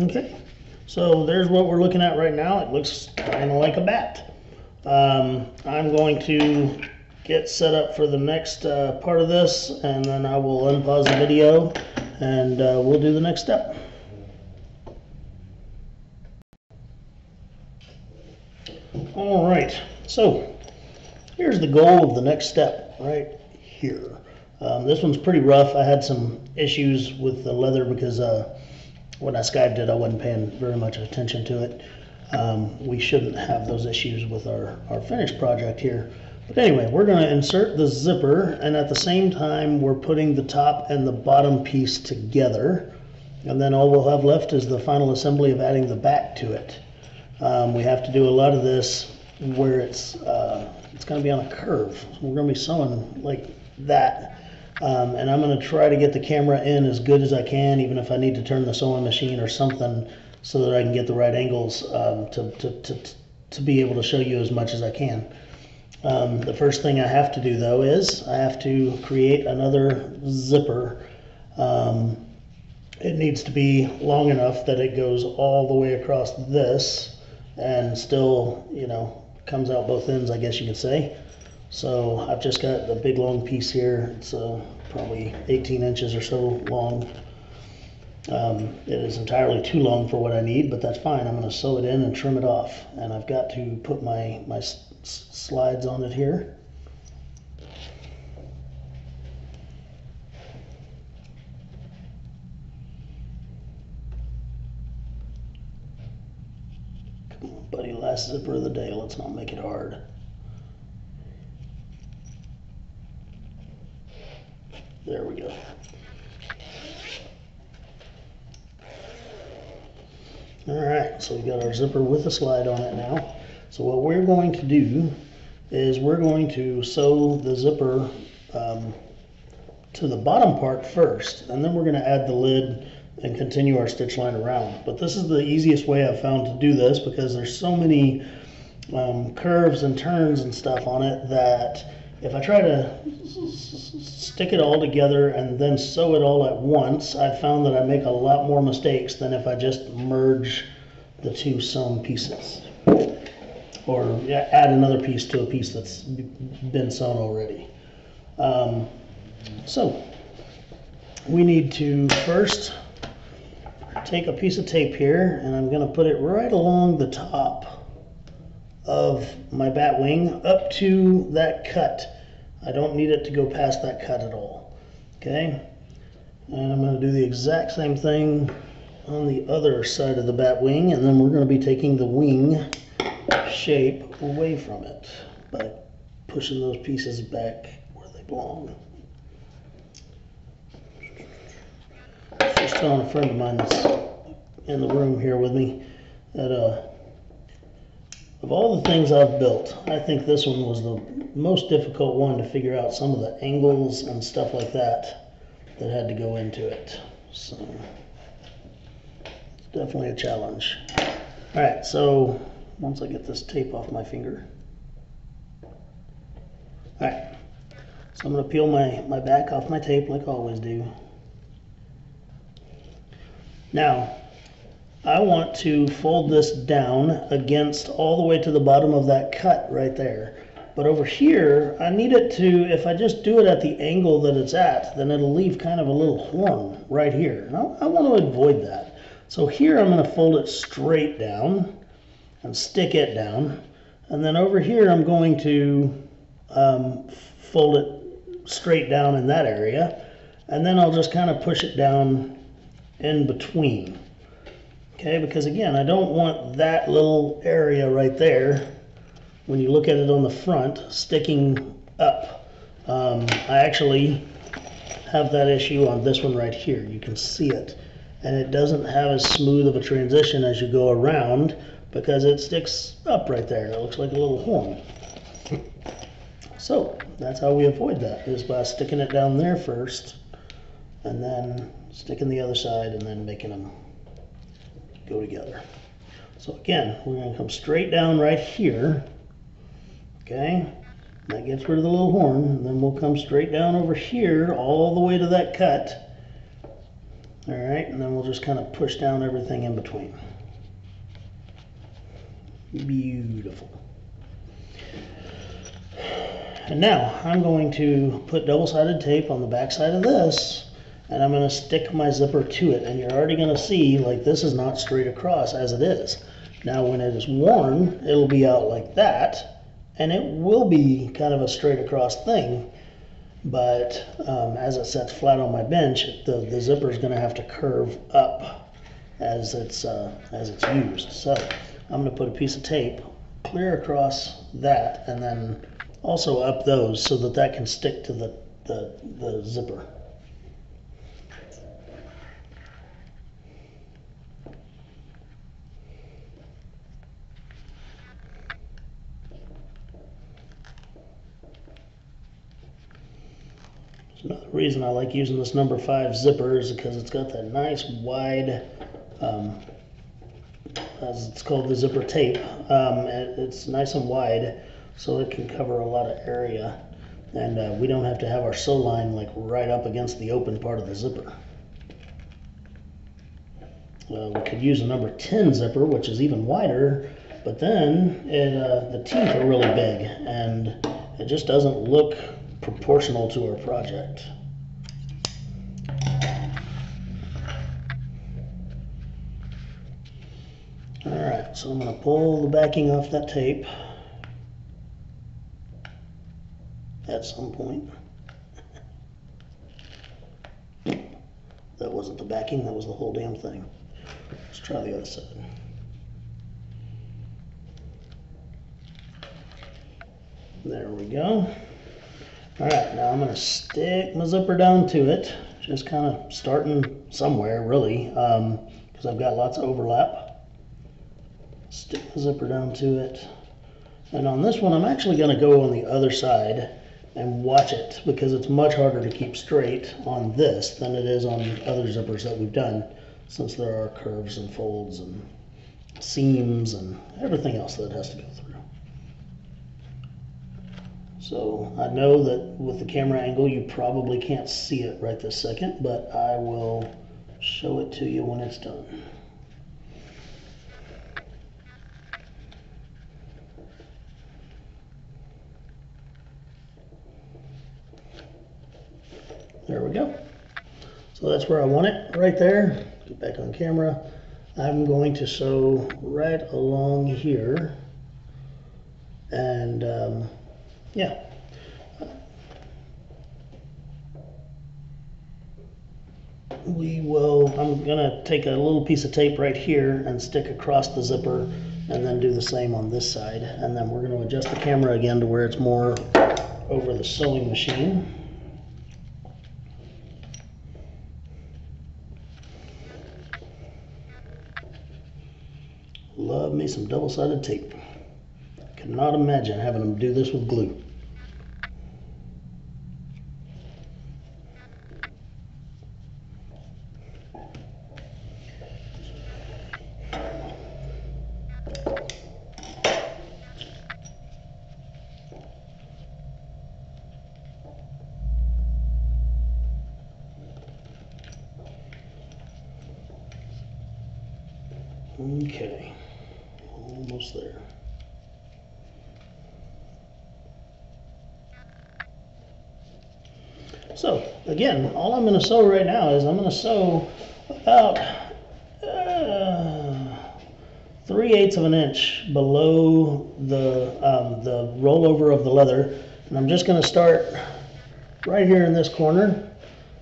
Okay, so there's what we're looking at right now. It looks kind of like a bat. I'm going to get set up for the next part of this, and then I will unpause the video and we'll do the next step. All right, so here's the goal of the next step right here. This one's pretty rough. I had some issues with the leather because when I skived it, I wasn't paying very much attention to it. We shouldn't have those issues with our finished project here. But anyway, we're going to insert the zipper, and at the same time, we're putting the top and the bottom piece together. And then all we'll have left is the final assembly of adding the back to it. We have to do a lot of this where it's going to be on a curve. So we're going to be sewing like that. And I'm going to try to get the camera in as good as I can, even if I need to turn the sewing machine or something so that I can get the right angles to be able to show you as much as I can. The first thing I have to do though is I have to create another zipper. It needs to be long enough that it goes all the way across this and still, you know, comes out both ends, I guess you could say. So I've just got the big long piece here. It's probably 18 inches or so long. It is entirely too long for what I need, but that's fine. I'm going to sew it in and trim it off. And I've got to put my slides on it here. last zipper of the day. Let's not make it hard. There we go. All right, so we've got our zipper with a slide on it now. So what we're going to do is we're going to sew the zipper to the bottom part first, and then we're going to add the lid and continue our stitch line around. But this is the easiest way I've found to do this because there's so many curves and turns and stuff on it that if I try to stick it all together and then sew it all at once, I've found that I make a lot more mistakes than if I just merge the two sewn pieces. Or add another piece to a piece that's been sewn already. So we need to first take a piece of tape here, and I'm going to put it right along the top of my bat wing up to that cut. I don't need it to go past that cut at all. Okay, and I'm going to do the exact same thing on the other side of the bat wing, and then we're going to be taking the wing shape away from it by pushing those pieces back where they belong. I was just telling a friend of mine that's in the room here with me that of all the things I've built, I think this one was the most difficult one to figure out some of the angles and stuff like that had to go into it. So it's definitely a challenge. All right, so once I get this tape off my finger. All right, so I'm going to peel my back off my tape like I always do. Now, I want to fold this down against all the way to the bottom of that cut right there. But over here, I need it to, if I just do it at the angle that it's at, then it'll leave kind of a little horn right here. And I want to avoid that. So here I'm going to fold it straight down and stick it down. And then over here I'm going to fold it straight down in that area. And then I'll just kind of push it down in between. Okay, because again, I don't want that little area right there, when you look at it on the front, sticking up. I actually have that issue on this one right here. You can see it. And it doesn't have as smooth of a transition as you go around because it sticks up right there and it looks like a little horn. So that's how we avoid that, is by sticking it down there first and then sticking the other side and then making them go together. So again, we're going to come straight down right here. Okay, that gets rid of the little horn, and then we'll come straight down over here all the way to that cut. All right, and then we'll just kind of push down everything in between. Beautiful. And now I'm going to put double-sided tape on the back side of this, and I'm going to stick my zipper to it, and you're already going to see like this is not straight across as it is. Now when it is worn, it'll be out like that, and it will be kind of a straight across thing, but as it sets flat on my bench, the zipper is going to have to curve up as it's used. So I'm going to put a piece of tape clear across that, and then also up those so that that can stick to the zipper. Another reason I like using this number 5 zipper is because it's got that nice wide, as it's called, the zipper tape. It's nice and wide so it can cover a lot of area, and we don't have to have our sew line like right up against the open part of the zipper. We could use a number 10 zipper, which is even wider, but then the teeth are really big and it just doesn't look proportional to our project. Alright, so I'm going to pull the backing off that tape at some point. That wasn't the backing, that was the whole damn thing. Let's try the other side. There we go. All right, now I'm going to stick my zipper down to it, just kind of starting somewhere really, because I've got lots of overlap. Stick the zipper down to it. And on this one, I'm actually going to go on the other side and watch it, because it's much harder to keep straight on this than it is on other zippers that we've done, since there are curves and folds and seams and everything else that it has to go through. So I know that with the camera angle you probably can't see it right this second, but I will show it to you when it's done. There we go. So that's where I want it, right there. Get back on camera. I'm going to sew right along here, and yeah. I'm gonna take a little piece of tape right here and stick across the zipper, and then do the same on this side. And then we're gonna adjust the camera again to where it's more over the sewing machine. Love me some double-sided tape. Cannot imagine having them do this with glue. Okay, almost there. So again, all I'm going to sew right now is I'm going to sew about 3/8 of an inch below the rollover of the leather, and I'm just going to start right here in this corner,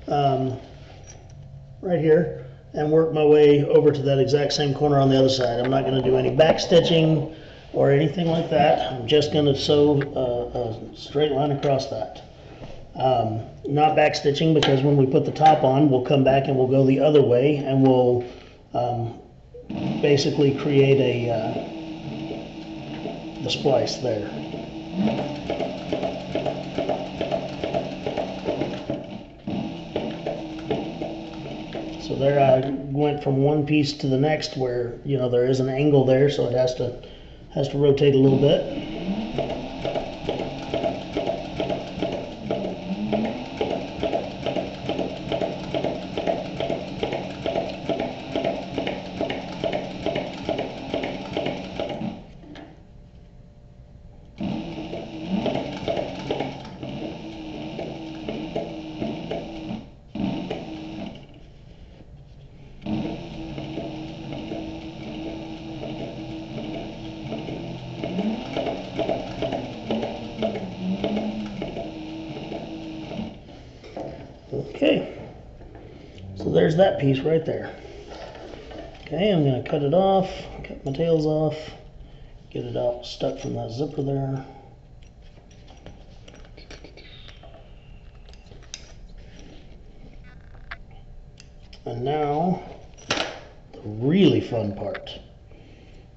right here, and work my way over to that exact same corner on the other side. I'm not going to do any back stitching or anything like that. I'm just going to sew a straight line across that. Not back stitching, because when we put the top on, we'll come back and we'll go the other way, and we'll basically create the splice there. So there I went from one piece to the next, where, you know, there is an angle there, so it has to rotate a little bit. Okay, so there's that piece right there. Okay, I'm going to cut it off, cut my tails off, get it out stuck from that zipper there. And now, the really fun part.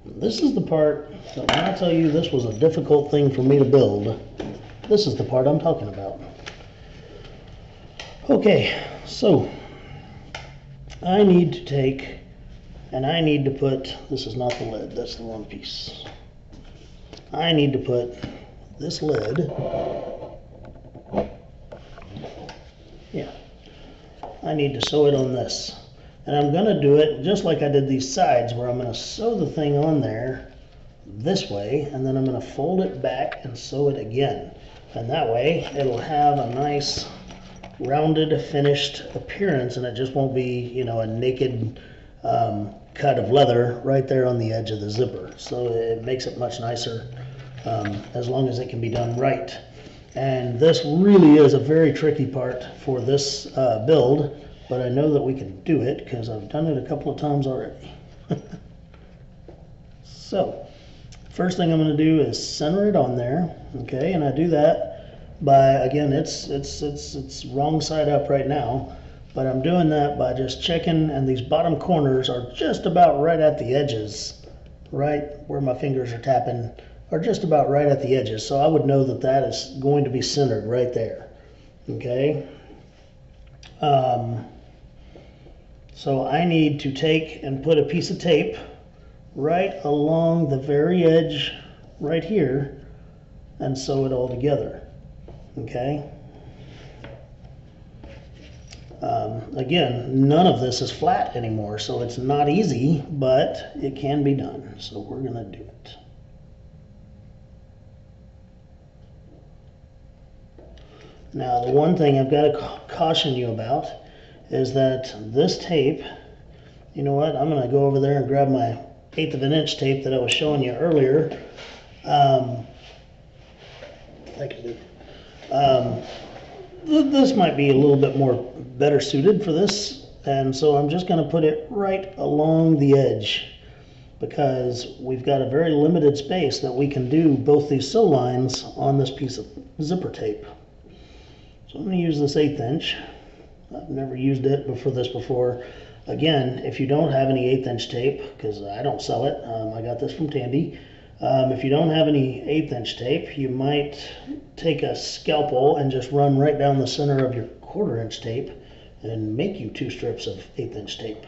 This is the part that when I tell you this was a difficult thing for me to build, this is the part I'm talking about. Okay, so I need to take, and I need to put, this is not the lid, that's the wrong piece. I need to put this lid, yeah, I need to sew it on this. And I'm going to do it just like I did these sides, where I'm going to sew the thing on there this way, and then I'm going to fold it back and sew it again. And that way it'll have a nice rounded, finished appearance, and it just won't be, you know, a naked cut of leather right there on the edge of the zipper. So it makes it much nicer, as long as it can be done right. And this really is a very tricky part for this build, but I know that we can do it because I've done it a couple of times already. So first thing I'm going to do is center it on there, okay, and I do that by, again, it's wrong side up right now, but I'm doing that by just checking, and these bottom corners are just about right at the edges, right where my fingers are tapping, are just about right at the edges, so I would know that that is going to be centered right there, okay. So I need to take and put a piece of tape right along the very edge right here and sew it all together, okay. Again, none of this is flat anymore, so it's not easy, but it can be done, so we're gonna do it. Now, the one thing I've got to caution you about is that this tape, you know what, I'm gonna go over there and grab my 1/8 of an inch tape that I was showing you earlier. This might be a little bit more better suited for this, and so I'm just going to put it right along the edge because we've got a very limited space that we can do both these sew lines on this piece of zipper tape. So I'm going to use this 1/8 inch. I've never used it before. Again, if you don't have any 1/8 inch tape, because I don't sell it, I got this from Tandy. If you don't have any 1/8 inch tape, you might take a scalpel and just run right down the center of your 1/4 inch tape and make you 2 strips of 1/8 inch tape.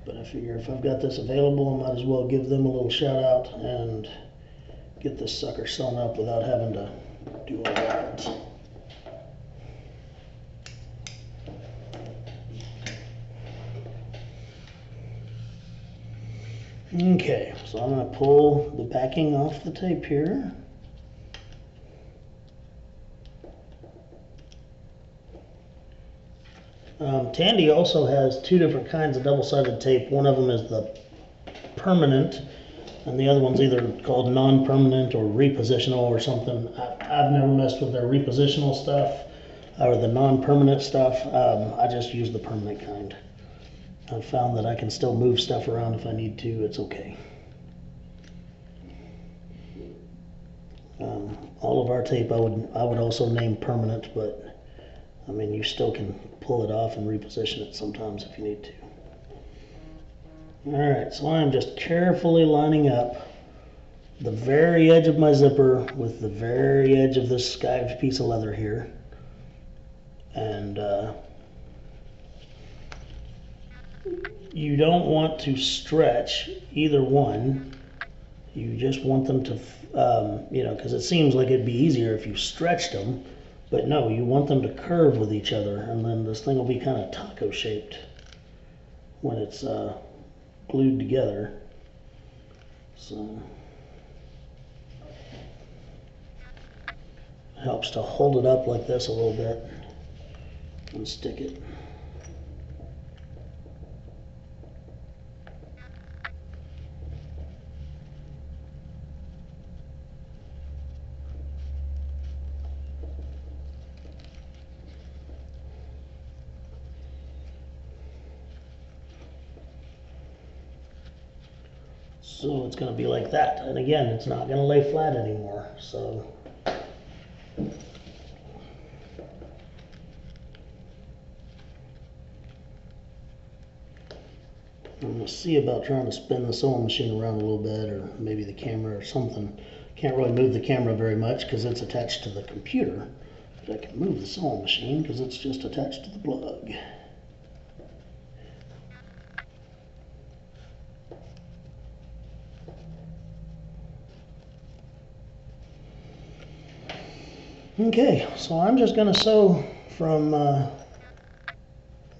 But I figure if I've got this available, I might as well give them a little shout out and get this sucker sewn up without having to do all that. Okay, so I'm going to pull the backing off the tape here. Tandy also has 2 different kinds of double-sided tape. One of them is the permanent, and the other one's either called non-permanent or repositional or something. I've never messed with their repositional stuff or the non-permanent stuff. I just use the permanent kind. I've found that I can still move stuff around if I need to. It's okay. All of our tape I would also name permanent, but I mean, you still can pull it off and reposition it sometimes if you need to. All right, so I'm just carefully lining up the very edge of my zipper with the very edge of this skived piece of leather here. And you don't want to stretch either one. You just want them to, you know, because it seems like it'd be easier if you stretched them, but no, you want them to curve with each other, and then this thing will be kind of taco shaped when it's glued together. So it helps to hold it up like this a little bit and stick it. So it's going to be like that, and again, it's not going to lay flat anymore. So I'm going to see about trying to spin the sewing machine around a little bit, or maybe the camera or something. Can't really move the camera very much because it's attached to the computer, but I can move the sewing machine because it's just attached to the plug. Okay, so I'm just going to sew from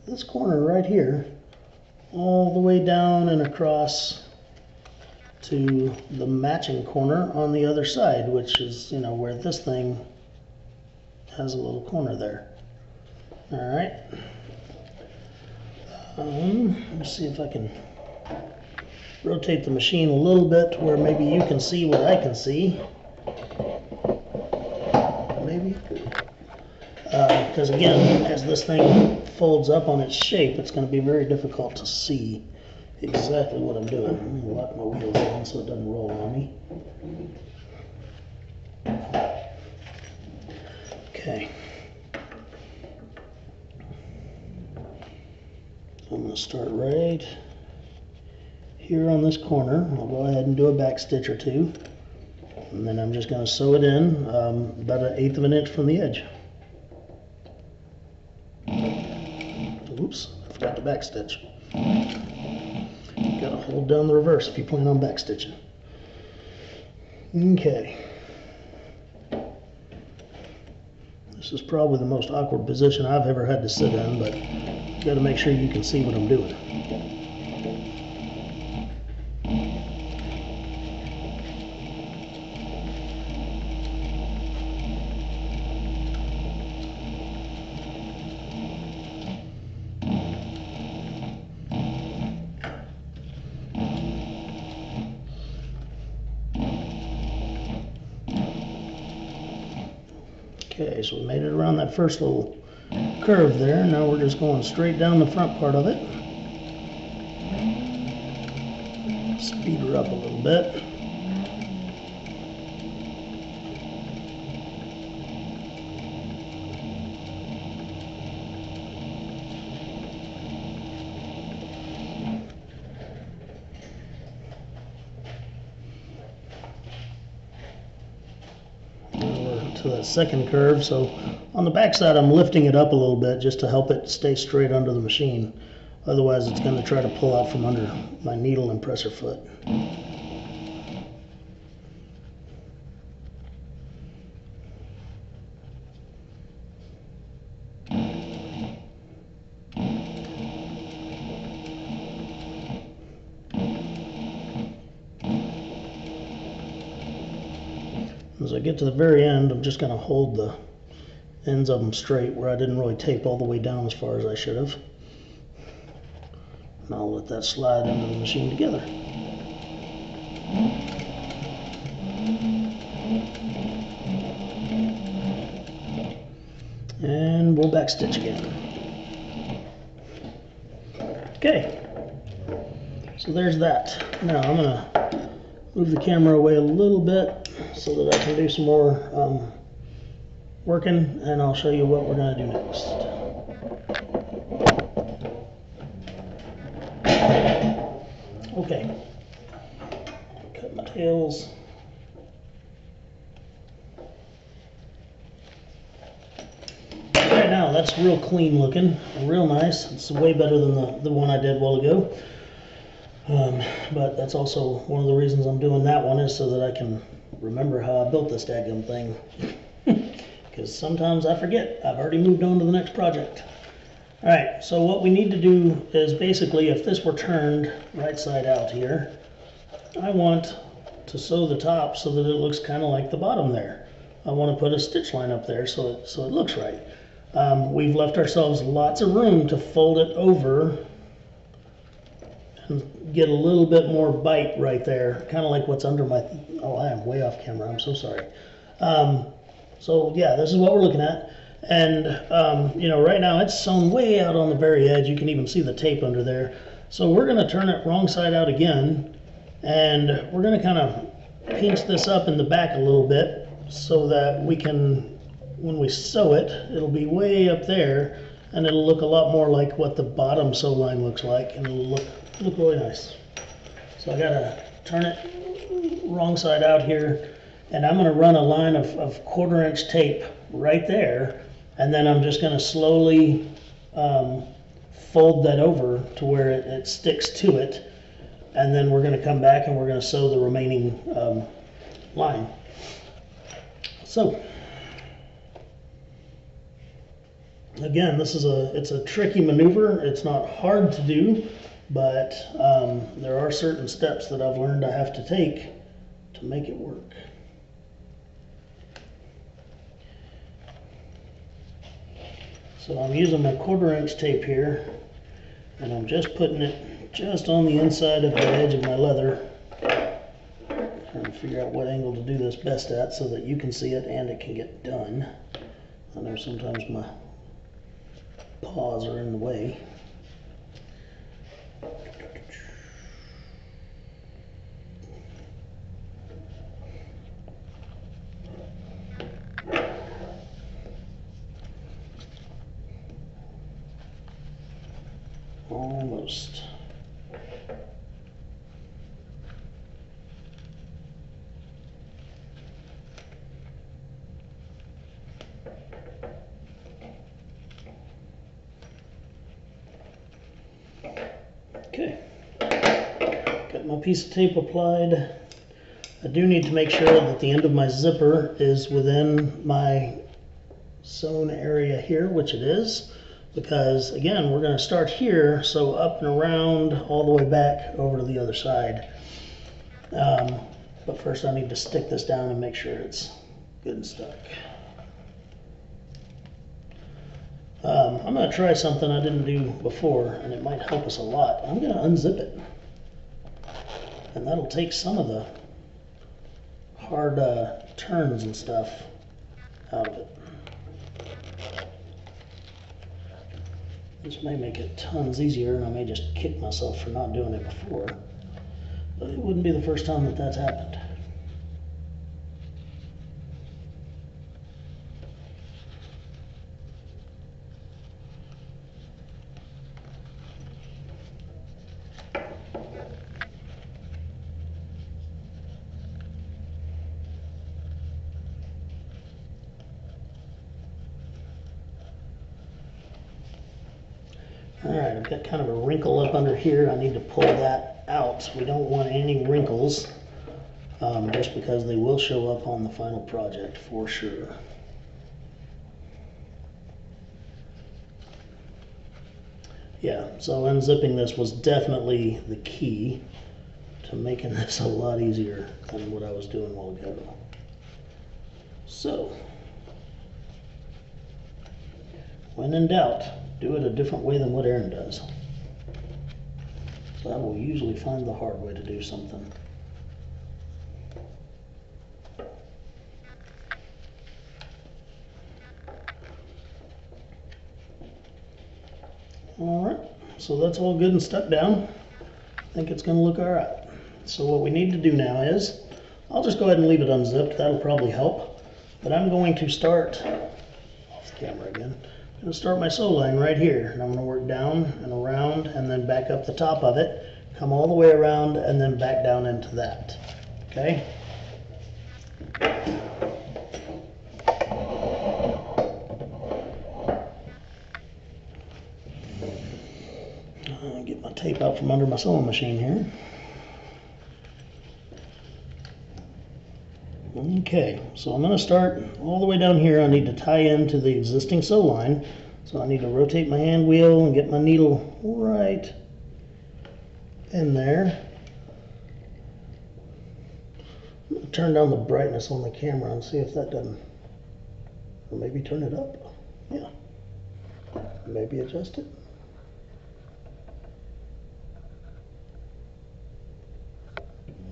this corner right here all the way down and across to the matching corner on the other side, which is, you know, where this thing has a little corner there. All right. Let's see if I can rotate the machine a little bit to where maybe you can see what I can see. Because again, as this thing folds up on its shape, it's going to be very difficult to see exactly what I'm doing. Let me lock my wheels on so it doesn't roll on me. Okay. I'm going to start right here on this corner. I'll go ahead and do a back stitch or two. And then I'm just going to sew it in about 1/8 of an inch from the edge. Oops, I forgot to back stitch. Got to hold down the reverse if you plan on back stitching. Okay. This is probably the most awkward position I've ever had to sit in, but you got to make sure you can see what I'm doing. Okay, so we made it around that first little curve there. Now we're just going straight down the front part of it. Speed her up a little bit. To that second curve, so on the back side I'm lifting it up a little bit just to help it stay straight under the machine. Otherwise it's going to try to pull out from under my needle and presser foot. As I get to the very end, I'm just going to hold the ends of them straight where I didn't really tape all the way down as far as I should have. And I'll let that slide into the machine together. And we'll back stitch again. Okay, so there's that. Now I'm going to move the camera away a little bit so that I can do some more working, and I'll show you what we're going to do next. Okay, cut my tails. Right now that's real clean looking, real nice. It's way better than the one I did a while ago. But that's also one of the reasons I'm doing that one, is so that I can remember how I built this daggum thing. Because sometimes I forget. I've already moved on to the next project. Alright, so what we need to do is basically, if this were turned right side out here, I want to sew the top so that it looks kind of like the bottom there. I want to put a stitch line up there so it looks right. We've left ourselves lots of room to fold it over and get a little bit more bite right there, kind of like what's under my, oh, I am way off camera, I'm so sorry. So yeah, this is what we're looking at. And you know, right now it's sewn way out on the very edge. You can even see the tape under there. So we're gonna turn it wrong side out again, and we're gonna kind of pinch this up in the back a little bit so that we can, when we sew it, it'll be way up there, and it'll look a lot more like what the bottom sew line looks like, and it'll look really nice. So I gotta turn it wrong side out here, and I'm gonna run a line of 1/4 inch tape right there, and then I'm just gonna slowly fold that over to where it sticks to it, and then we're gonna come back and we're gonna sew the remaining line. So again, this is it's a tricky maneuver. It's not hard to do, but there are certain steps that I've learned I have to take to make it work. So I'm using my 1/4 inch tape here, and I'm just putting it just on the inside of the edge of my leather. Trying to figure out what angle to do this best at so that you can see it and it can get done. I know sometimes my paws are in the way. Almost. Okay, got my piece of tape applied. I do need to make sure that the end of my zipper is within my sewn area here, which it is, because again, we're going to start here, so up and around all the way back over to the other side. But first I need to stick this down and make sure it's good and stuck. I'm going to try something I didn't do before, and it might help us a lot. I'm going to unzip it, and that'll take some of the hard turns and stuff out of it. This may make it tons easier, and I may just kick myself for not doing it before, but it wouldn't be the first time that that's happened. Alright, I've got kind of a wrinkle up under here. I need to pull that out. We don't want any wrinkles, just because they will show up on the final project for sure. Yeah, so unzipping this was definitely the key to making this a lot easier than what I was doing a while ago. So, when in doubt, do it a different way than what Aaron does. So I will usually find the hard way to do something. Alright, so that's all good and stuck down. I think it's going to look alright. So what we need to do now is, I'll just go ahead and leave it unzipped, that'll probably help. But I'm going to start, off the camera again, I'm going to start my sew line right here. And I'm going to work down and around and then back up the top of it, come all the way around and then back down into that. Okay? Get my tape out from under my sewing machine here. Okay, so I'm going to start all the way down here. I need to tie into the existing sew line. So I need to rotate my hand wheel and get my needle right in there. I'm going to turn down the brightness on the camera and see if that doesn't, or maybe turn it up. Yeah, maybe adjust it.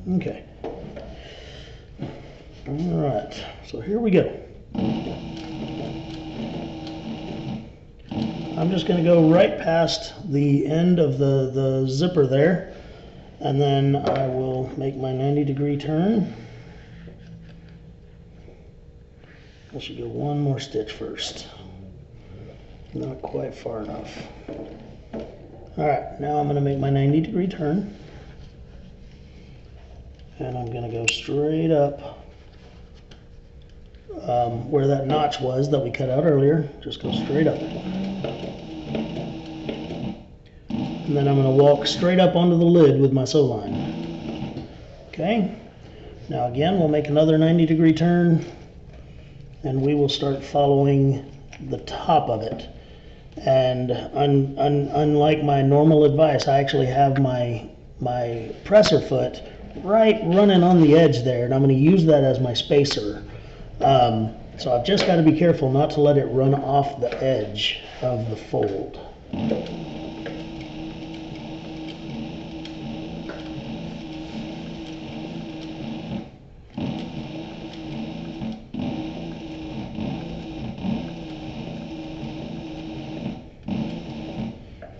Okay. All right, so here we go. I'm just going to go right past the end of the zipper there, and then I will make my 90-degree turn. I should go one more stitch first. Not quite far enough. All right, now I'm going to make my 90-degree turn, and I'm going to go straight up where that notch was that we cut out earlier. Just go straight up. And then I'm going to walk straight up onto the lid with my sew line. Okay, now again we'll make another 90-degree turn, and we will start following the top of it. And unlike my normal advice, I actually have my presser foot right running on the edge there, and I'm going to use that as my spacer. So I've just got to be careful not to let it run off the edge of the fold.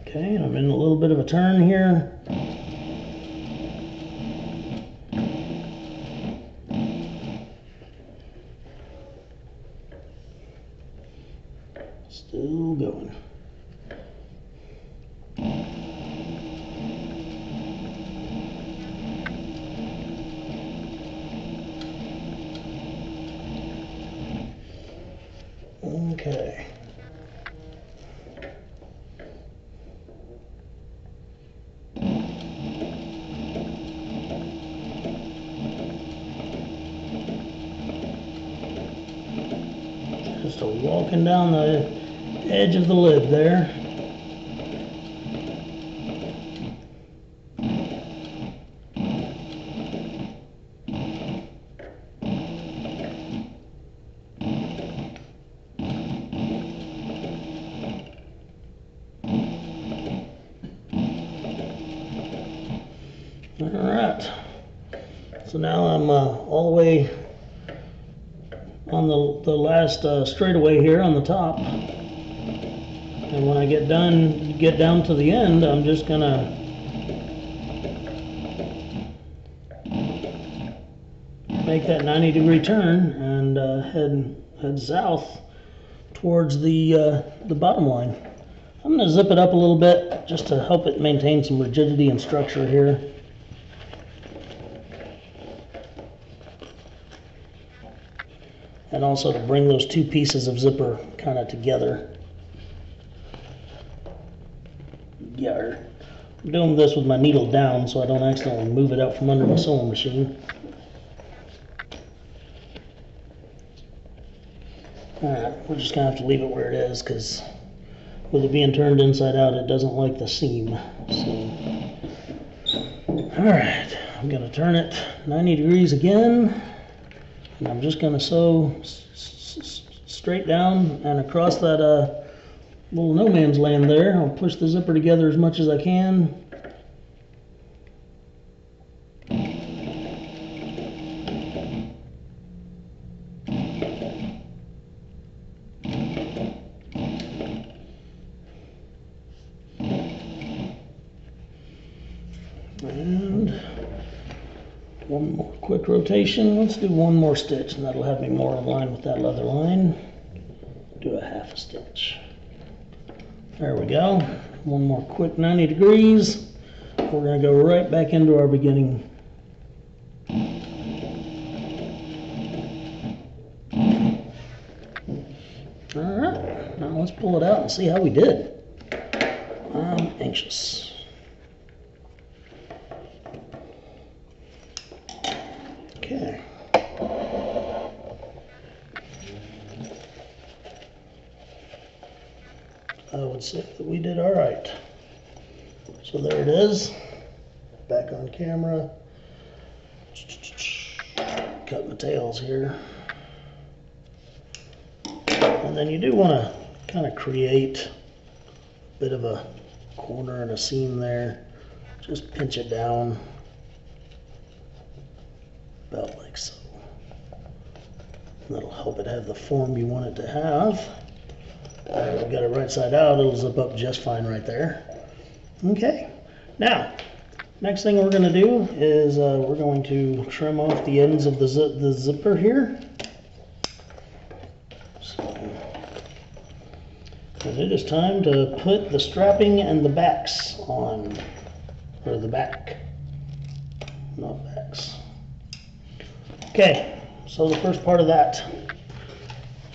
Okay, and I'm in a little bit of a turn here. Still going. Okay. Just walking down the edge of the lid there. Alright, so now I'm all the way on the last straightaway here on the top, and when I get down to the end, I'm just gonna make that 90-degree turn and head south towards the bottom line. I'm gonna zip it up a little bit just to help it maintain some rigidity and structure here. And also to bring those two pieces of zipper kind of together. Yeah, I'm doing this with my needle down so I don't accidentally move it out from under my sewing machine. Alright, we're just going to have to leave it where it is because with it being turned inside out, it doesn't like the seam. So, alright, I'm going to turn it 90 degrees again. And I'm just going to sew straight down and across that little no man's land there. I'll push the zipper together as much as I can. And one more quick rotation. Let's do one more stitch, and that'll have me more in line with that leather line. Do a half a stitch. There we go. One more quick 90 degrees. We're going to go right back into our beginning. Alright, now let's pull it out and see how we did. I'm anxious. Okay. I would say that we did all right. So there it is, back on camera. Cut my tails here. And then you do want to kind of create a bit of a corner and a seam there. Just pinch it down about like so. That'll help it have the form you want it to have. We've got it right side out, it'll zip up just fine right there. Okay, now, next thing we're going to do is we're going to trim off the ends of the zipper here. So, and it is time to put the strapping and the backs on, or the back, not backs. Okay, so the first part of that,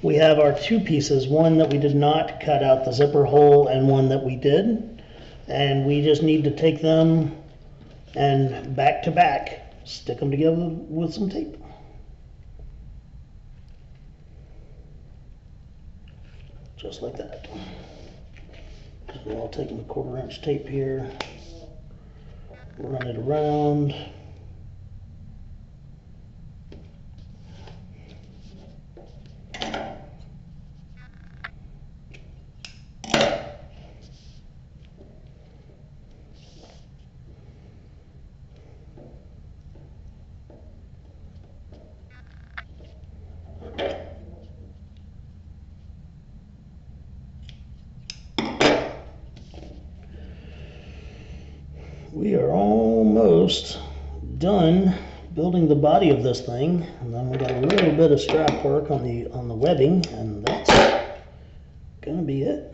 we have our two pieces, one that we did not cut out the zipper hole and one that we did. And we just need to take them and back to back, stick them together with some tape. Just like that. So I'll take my 1/4 inch tape here, run it around. We are almost done building the body of this thing, and then we got a little bit of strap work on the webbing, and that's gonna be it.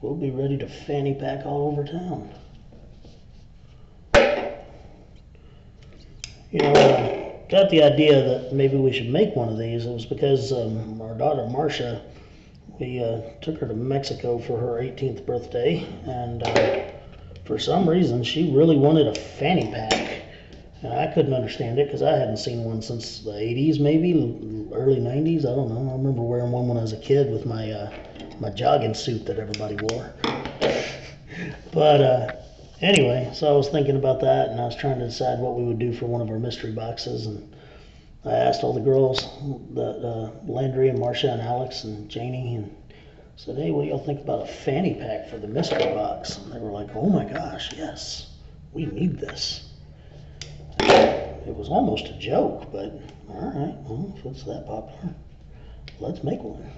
We'll be ready to fanny pack all over town. You know, got the idea that maybe we should make one of these, it was because our daughter Marcia, we took her to Mexico for her 18th birthday, and for some reason she really wanted a fanny pack. And I couldn't understand it because I hadn't seen one since the 80s, maybe early 90s. I don't know. I remember wearing one when I was a kid with my my jogging suit that everybody wore. But anyway, so I was thinking about that, and I was trying to decide what we would do for one of our mystery boxes. And I asked all the girls, Landry and Marcia and Alex and Janie, and said, "Hey, what do y'all think about a fanny pack for the mystery box?" And they were like, "Oh my gosh, yes, we need this." It was almost a joke, but all right, well, if it's that popular, let's make one.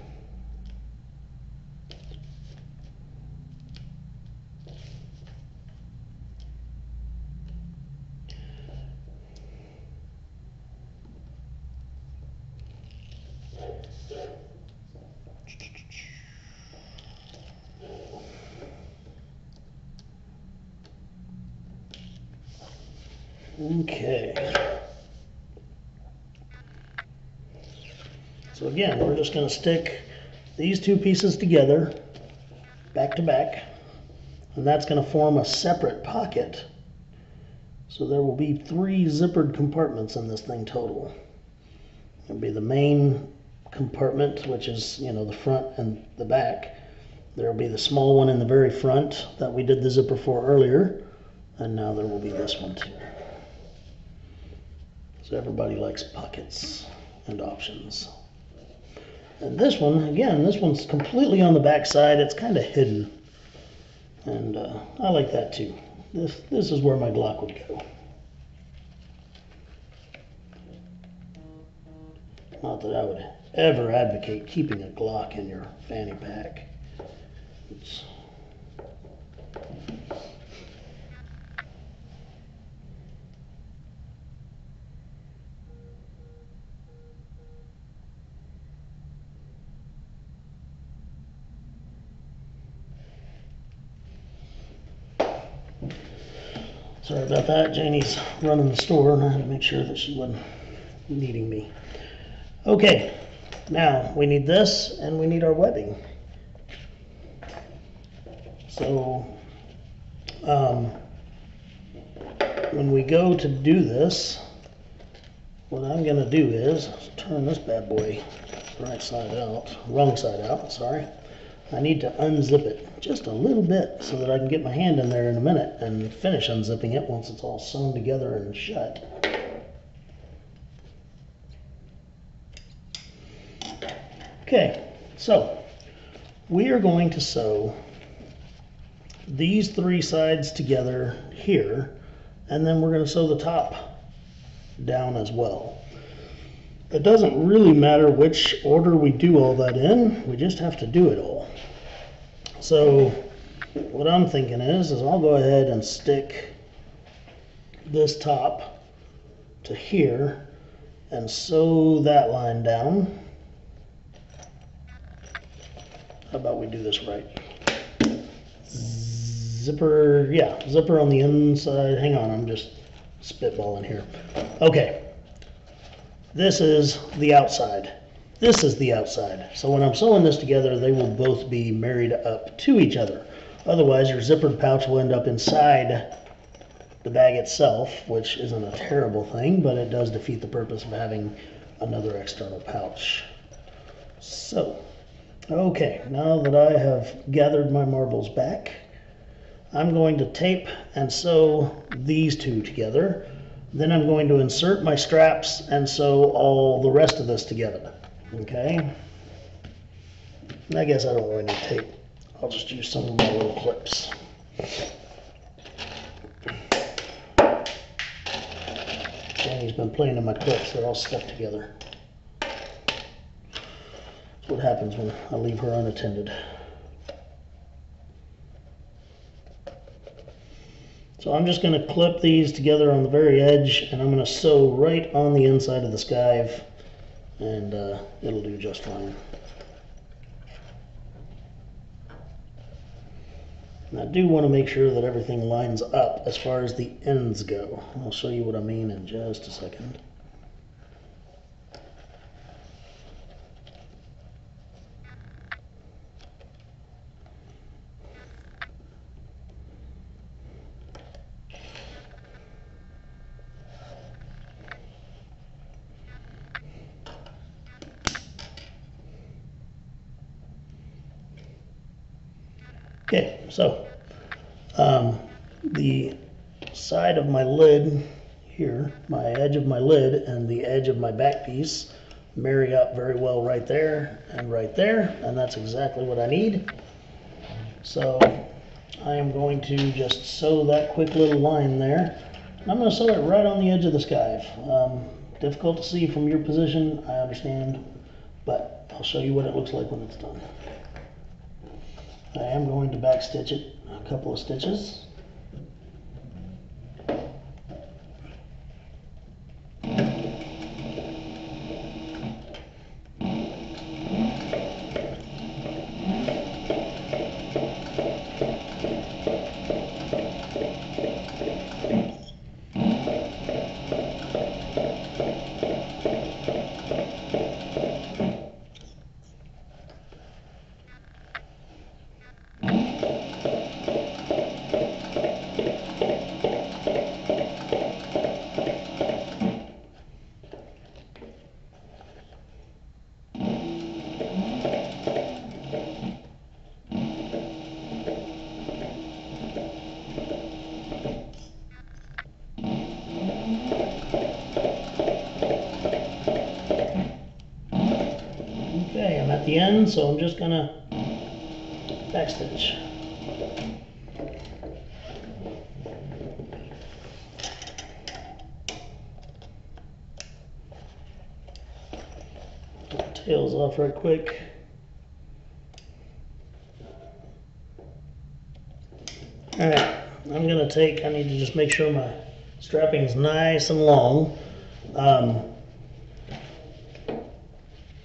Okay. So again, we're just going to stick these two pieces together, back to back, and that's going to form a separate pocket. So there will be 3 zippered compartments in this thing total. There'll be the main compartment, which is, you know, the front and the back. There'll be the small one in the very front that we did the zipper for earlier, and now there will be this one too. So everybody likes pockets and options. And this one, again, this one's completely on the back side. It's kind of hidden. And I like that too. This is where my Glock would go. Not that I would ever advocate keeping a Glock in your fanny pack. It's sorry about that. Janie's running the store, and I had to make sure that she wasn't needing me. Okay, now we need this, and we need our webbing. So when we go to do this, what I'm going to do is turn this bad boy wrong side out, sorry. I need to unzip it just a little bit so that I can get my hand in there in a minute and finish unzipping it once it's all sewn together and shut. Okay, so we are going to sew these 3 sides together here, and then we're going to sew the top down as well. It doesn't really matter which order we do all that in, we just have to do it all. So what I'm thinking is I'll go ahead and stick this top to here and sew that line down. How about we do this right? Zipper, yeah, zipper on the inside. Hang on, I'm just spitballing here. Okay, this is the outside. This is the outside. So when I'm sewing this together, they will both be married up to each other. Otherwise, your zippered pouch will end up inside the bag itself, which isn't a terrible thing, but it does defeat the purpose of having another external pouch. So, okay, now that I have gathered my marbles back, I'm going to tape and sew these 2 together. Then I'm going to insert my straps and sew all the rest of this together. Okay? And I guess I don't really need tape. I'll just use some of my little clips. Danny's been playing in my clips. They're all stuck together. That's what happens when I leave her unattended. So I'm just going to clip these together on the very edge, and I'm going to sew right on the inside of the skive, and it'll do just fine. And I do want to make sure that everything lines up as far as the ends go. I'll show you what I mean in just a second. Okay, so the side of my lid here, my edge of my lid and the edge of my back piece marry up very well right there, and that's exactly what I need. So I am going to just sew that quick little line there. I'm going to sew it right on the edge of the skive. Difficult to see from your position, I understand, but I'll show you what it looks like when it's done. I am going to back stitch it a couple of stitches. Okay, I'm at the end, so I'm just gonna backstitch. Tails off right quick. Alright, I'm gonna take, I need to just make sure my strapping's nice and long.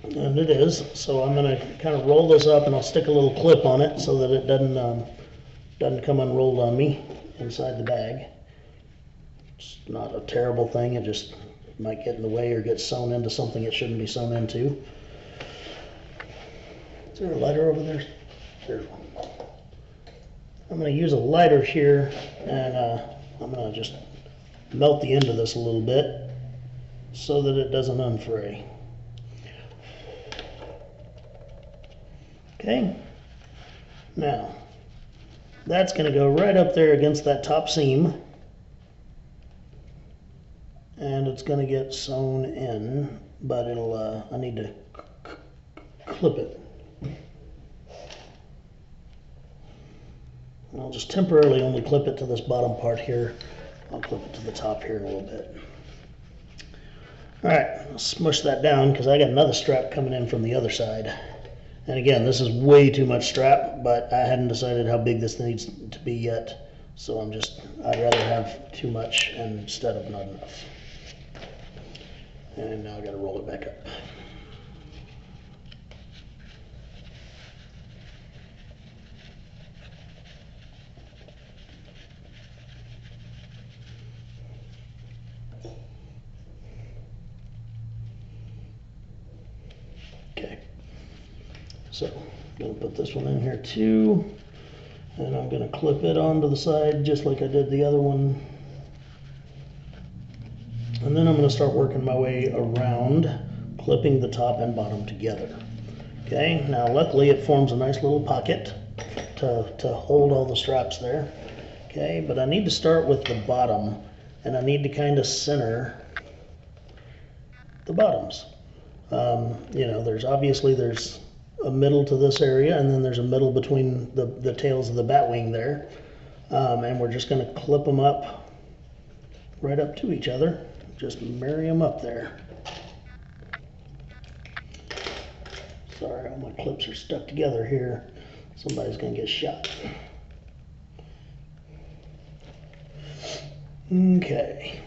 And it is, so I'm gonna kind of roll this up and I'll stick a little clip on it so that it doesn't come unrolled on me inside the bag. It's not a terrible thing, it just might get in the way or get sewn into something it shouldn't be sewn into. Is there a lighter over there? There's one. I'm going to use a lighter here, and I'm going to just melt the end of this a little bit so that it doesn't unfray. Okay, now that's going to go right up there against that top seam, and it's going to get sewn in, but it'll I need to clip it. I'll just temporarily only clip it to this bottom part here. I'll clip it to the top here in a little bit. Alright, I'll smush that down because I got another strap coming in from the other side. And again, this is way too much strap, but I hadn't decided how big this needs to be yet. So I'd rather have too much instead of not enough. And now I gotta roll it back up. Okay, so I'm going to put this one in here too, and I'm going to clip it onto the side just like I did the other one. And then I'm going to start working my way around, clipping the top and bottom together. Okay, now luckily it forms a nice little pocket to hold all the straps there. Okay, but I need to start with the bottom, and I need to kind of center the bottoms. You know, there's a middle to this area, and then there's a middle between the tails of the bat wing there. And we're just going to clip them up right up to each other. Just marry them up there. Sorry, all my clips are stuck together here. Somebody's going to get shot. Okay.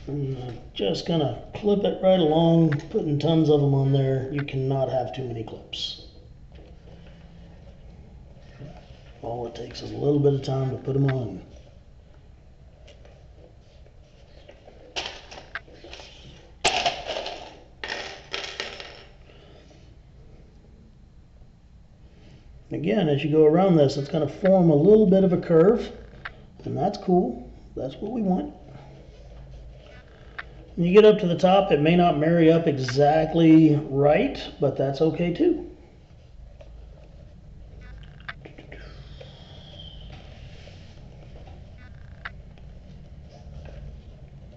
I'm just gonna clip it right along, putting tons of them on there. You cannot have too many clips. All it takes is a little bit of time to put them on. Again, as you go around this, it's going to form a little bit of a curve, and that's cool. That's what we want. When you get up to the top, it may not marry up exactly right, but that's okay too.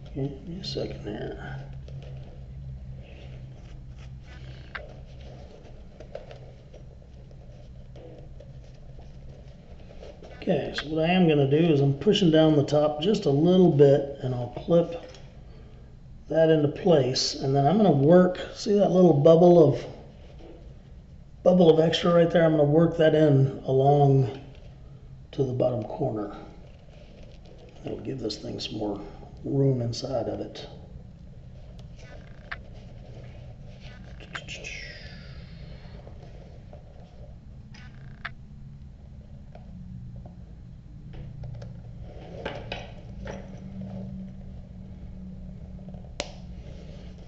Okay, give me a second there. Okay, so what I am going to do is I'm pushing down the top just a little bit, and I'll clip that into place, and then I'm going to work, see that little bubble of extra right there? I'm going to work that in along to the bottom corner. That'll give this thing some more room inside of it.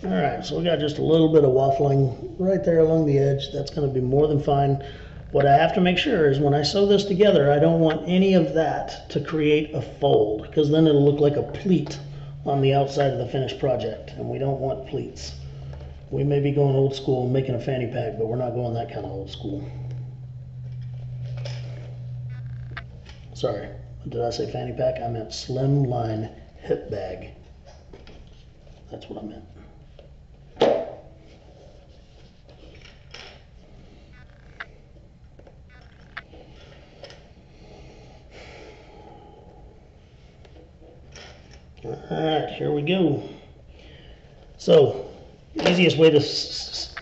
All right, so we got just a little bit of waffling right there along the edge. That's going to be more than fine. What I have to make sure is when I sew this together, I don't want any of that to create a fold, because then it'll look like a pleat on the outside of the finished project, and we don't want pleats. We may be going old school and making a fanny pack, but we're not going that kind of old school. Sorry, did I say fanny pack? I meant slim line hip bag. That's what I meant. All right, here we go. So, the easiest way to sew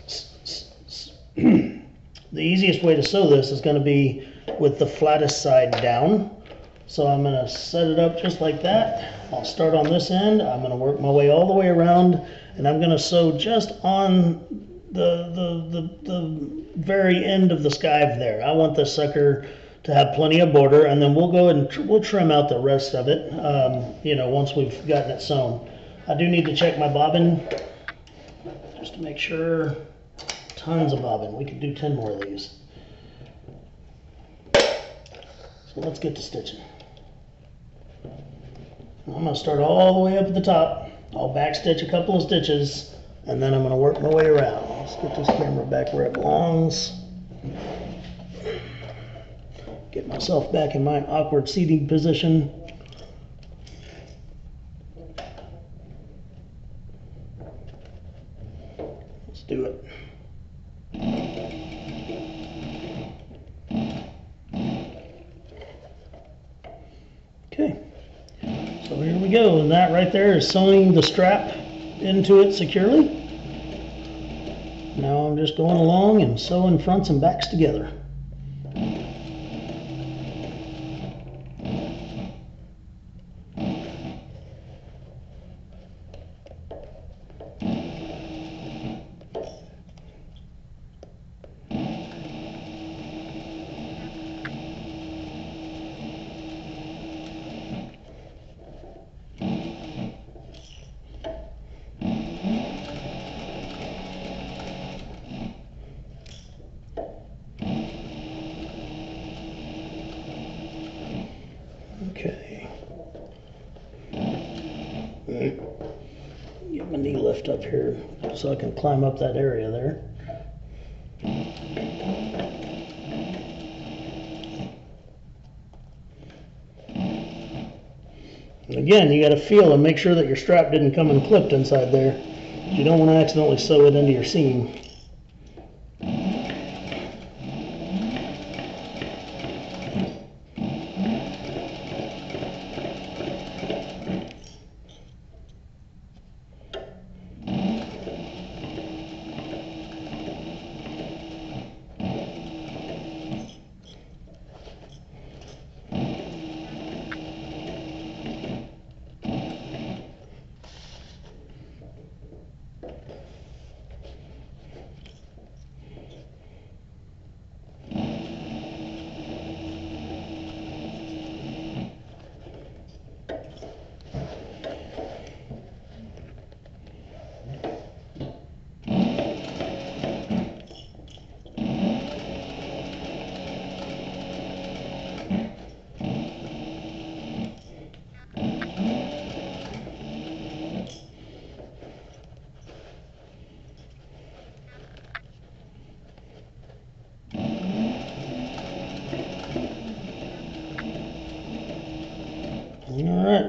this is going to be with the flattest side down. So I'm going to set it up just like that. I'll start on this end. I'm going to work my way all the way around, and I'm going to sew just on the very end of the skive there. I want this sucker to have plenty of border, and then we'll go ahead and we'll trim out the rest of it, you know, once we've gotten it sewn. I do need to check my bobbin just to make sure. Tons of bobbin. We could do 10 more of these. So let's get to stitching. I'm going to start all the way up at the top. I'll back stitch a couple of stitches, and then I'm going to work my way around. Let's get this camera back where it belongs. Get myself back in my awkward seating position. Let's do it. Okay, so here we go, and that right there is sewing the strap into it securely. Now I'm just going along and sewing fronts and backs together. Okay. Get my knee lift up here so I can climb up that area there. And again, you got to feel and make sure that your strap didn't come unclipped inside there. You don't want to accidentally sew it into your seam.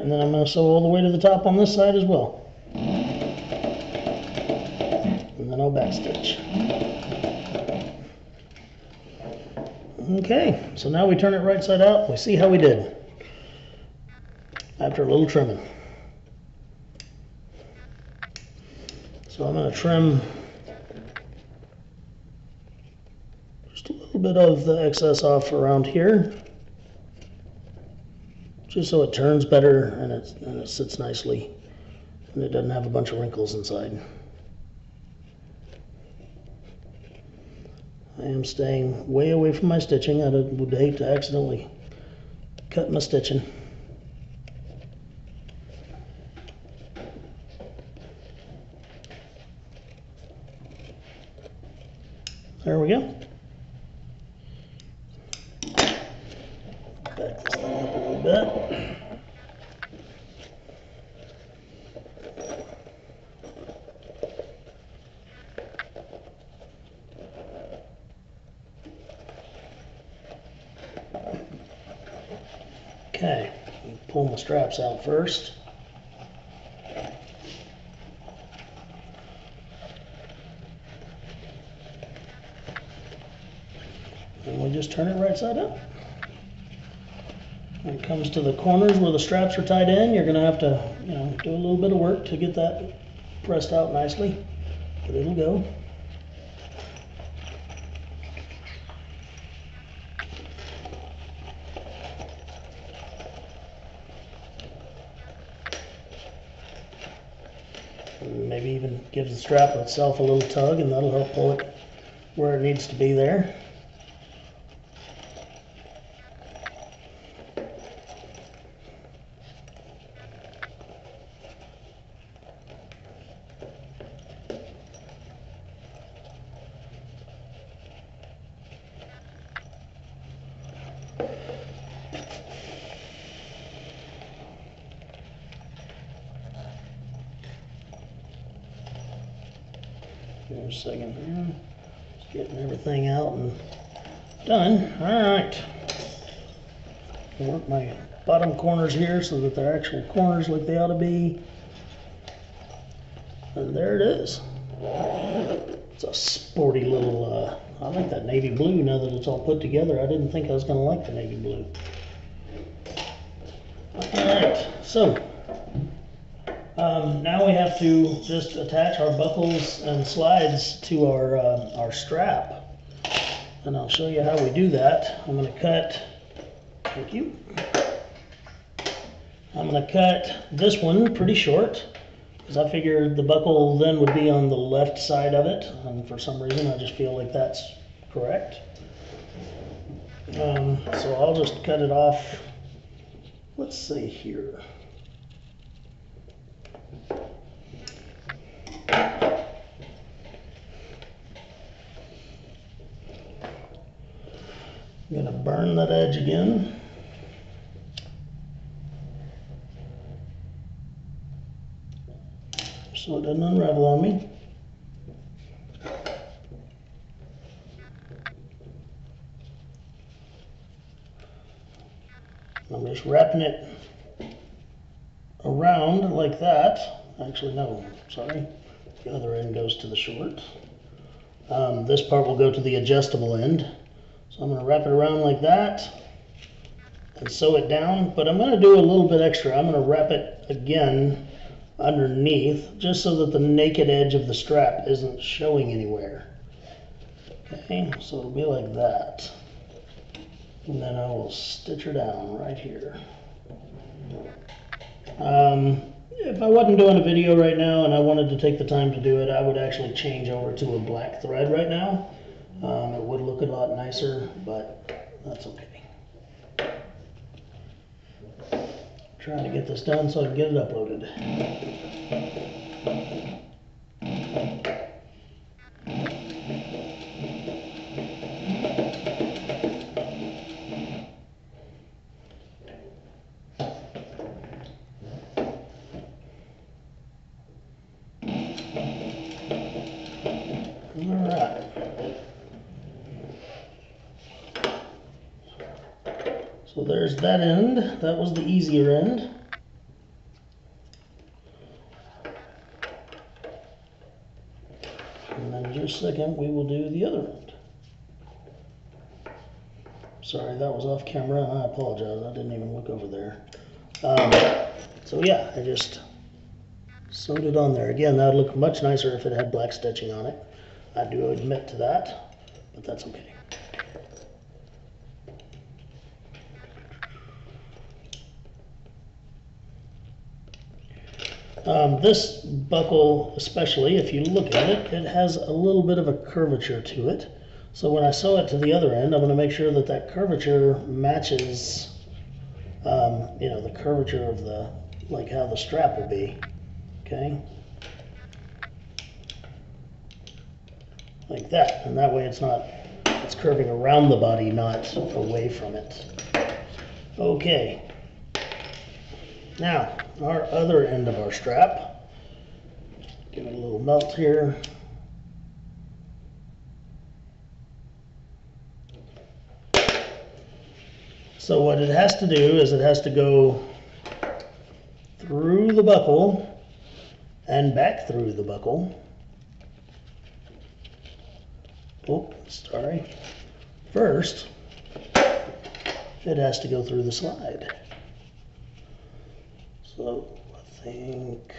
and then I'm going to sew all the way to the top on this side as well. And then I'll backstitch. Okay, so now we turn it right side out. We see how we did after a little trimming. So I'm going to trim just a little bit of the excess off around here, just so it turns better and it sits nicely and it doesn't have a bunch of wrinkles inside. I am staying way away from my stitching. I would hate to accidentally cut my stitching. There we go. Back this thing up a little bit. Okay, pull my straps out first. And we just turn it right side up. When it comes to the corners where the straps are tied in, you're going to have to, do a little bit of work to get that pressed out nicely, but it'll go. And maybe even gives the strap itself a little tug, and that'll help pull it where it needs to be there. Here's a second here. Just getting everything out and done. Alright. Work my bottom corners here so that they're actual corners like they ought to be. And there it is. It's a sporty little, I like that navy blue now that it's all put together. I didn't think I was going to like the navy blue. Alright, so now we have to just attach our buckles and slides to our strap, and I'll show you how we do that. I'm going to cut, thank you, I'm going to cut this one pretty short because I figured the buckle then would be on the left side of it, and for some reason I just feel like that's correct. So I'll just cut it off, let's say here. I'm going to burn that edge again. So it doesn't unravel on me. I'm just wrapping it around like that. Actually, no, sorry. The other end goes to the short. This part will go to the adjustable end. So I'm going to wrap it around like that and sew it down, but I'm going to do a little bit extra. I'm going to wrap it again underneath just so that the naked edge of the strap isn't showing anywhere. Okay, so it'll be like that. And then I will stitch her down right here. If I wasn't doing a video right now and I wanted to take the time to do it, I would actually change over to a black thread right now. It would look a lot nicer, but that's okay. Trying to get this done so I can get it uploaded. All right. So there's that end. That was the easier end. second, we will do the other end. Sorry, that was off camera. I apologize. I didn't even look over there. So yeah, I just sewed it on there. Again, that would look much nicer if it had black stitching on it. I do admit to that, but that's okay. This buckle, especially, if you look at it, it has a little bit of a curvature to it. So when I sew it to the other end, I'm going to make sure that that curvature matches, you know, the curvature of the, like how the strap will be. Okay? Like that. And that way it's not, it's curving around the body, not away from it. Okay. Now, our other end of our strap. Give it a little melt here. So what it has to do is it has to go through the buckle and back through the buckle. Oh, sorry. First, it has to go through the slide. So I think,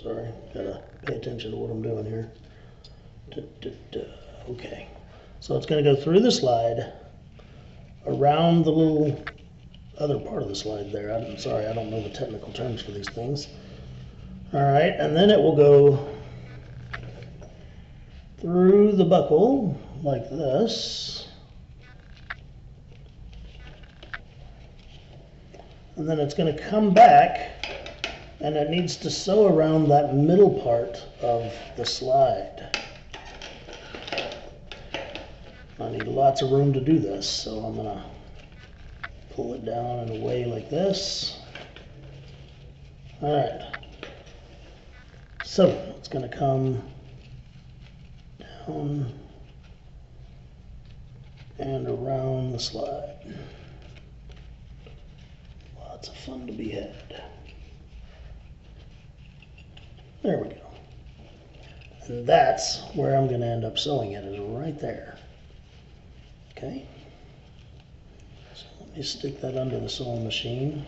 sorry, gotta pay attention to what I'm doing here. Okay, so it's gonna go through the slide, around the little other part of the slide there. I'm sorry, I don't know the technical terms for these things. All right, and then it will go through the buckle like this. And then it's going to come back, and it needs to sew around that middle part of the slide. I need lots of room to do this, so I'm going to pull it down and away like this. All right. So it's going to come down and around the slide. Lots of fun to be had. There we go. And that's where I'm going to end up sewing it, is right there. Okay. So let me stick that under the sewing machine.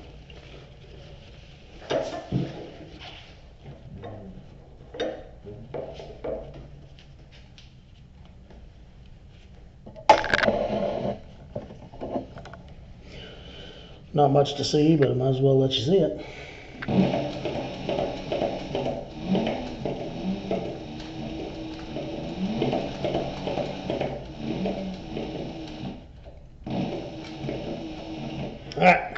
Not much to see, but I might as well let you see it. All right.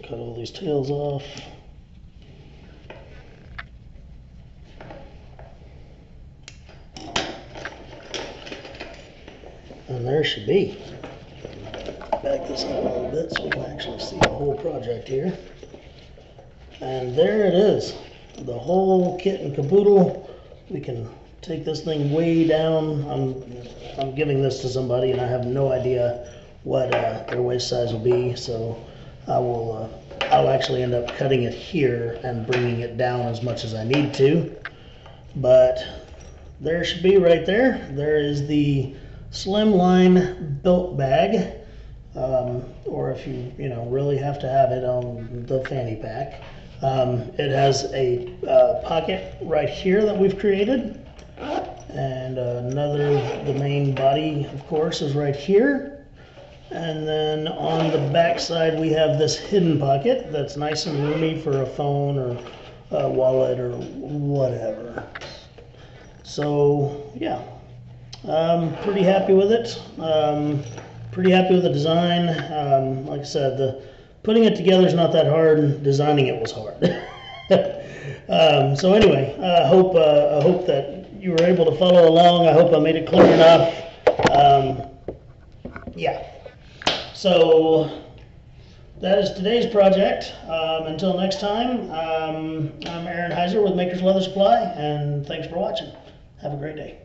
Cut all these tails off. And there should be. Back this up a little bit so we can actually see the whole project here. And there it is. The whole kit and caboodle. We can take this thing way down. I'm giving this to somebody and I have no idea what their waist size will be, so I'll actually end up cutting it here and bringing it down as much as I need to. But there should be right there. There is the slimline belt bag, or if you really have to have it on the fanny pack. It has a pocket right here that we've created, and the main body, of course, is right here. And then on the back side we have this hidden pocket that's nice and roomy for a phone or a wallet or whatever. So yeah, I'm pretty happy with it. Pretty happy with the design. Like I said, putting it together is not that hard. Designing it was hard. So anyway, I hope that you were able to follow along. I hope I made it clear enough. Yeah. So that is today's project. Until next time, I'm Aaron Heiser with Maker's Leather Supply, and thanks for watching. Have a great day.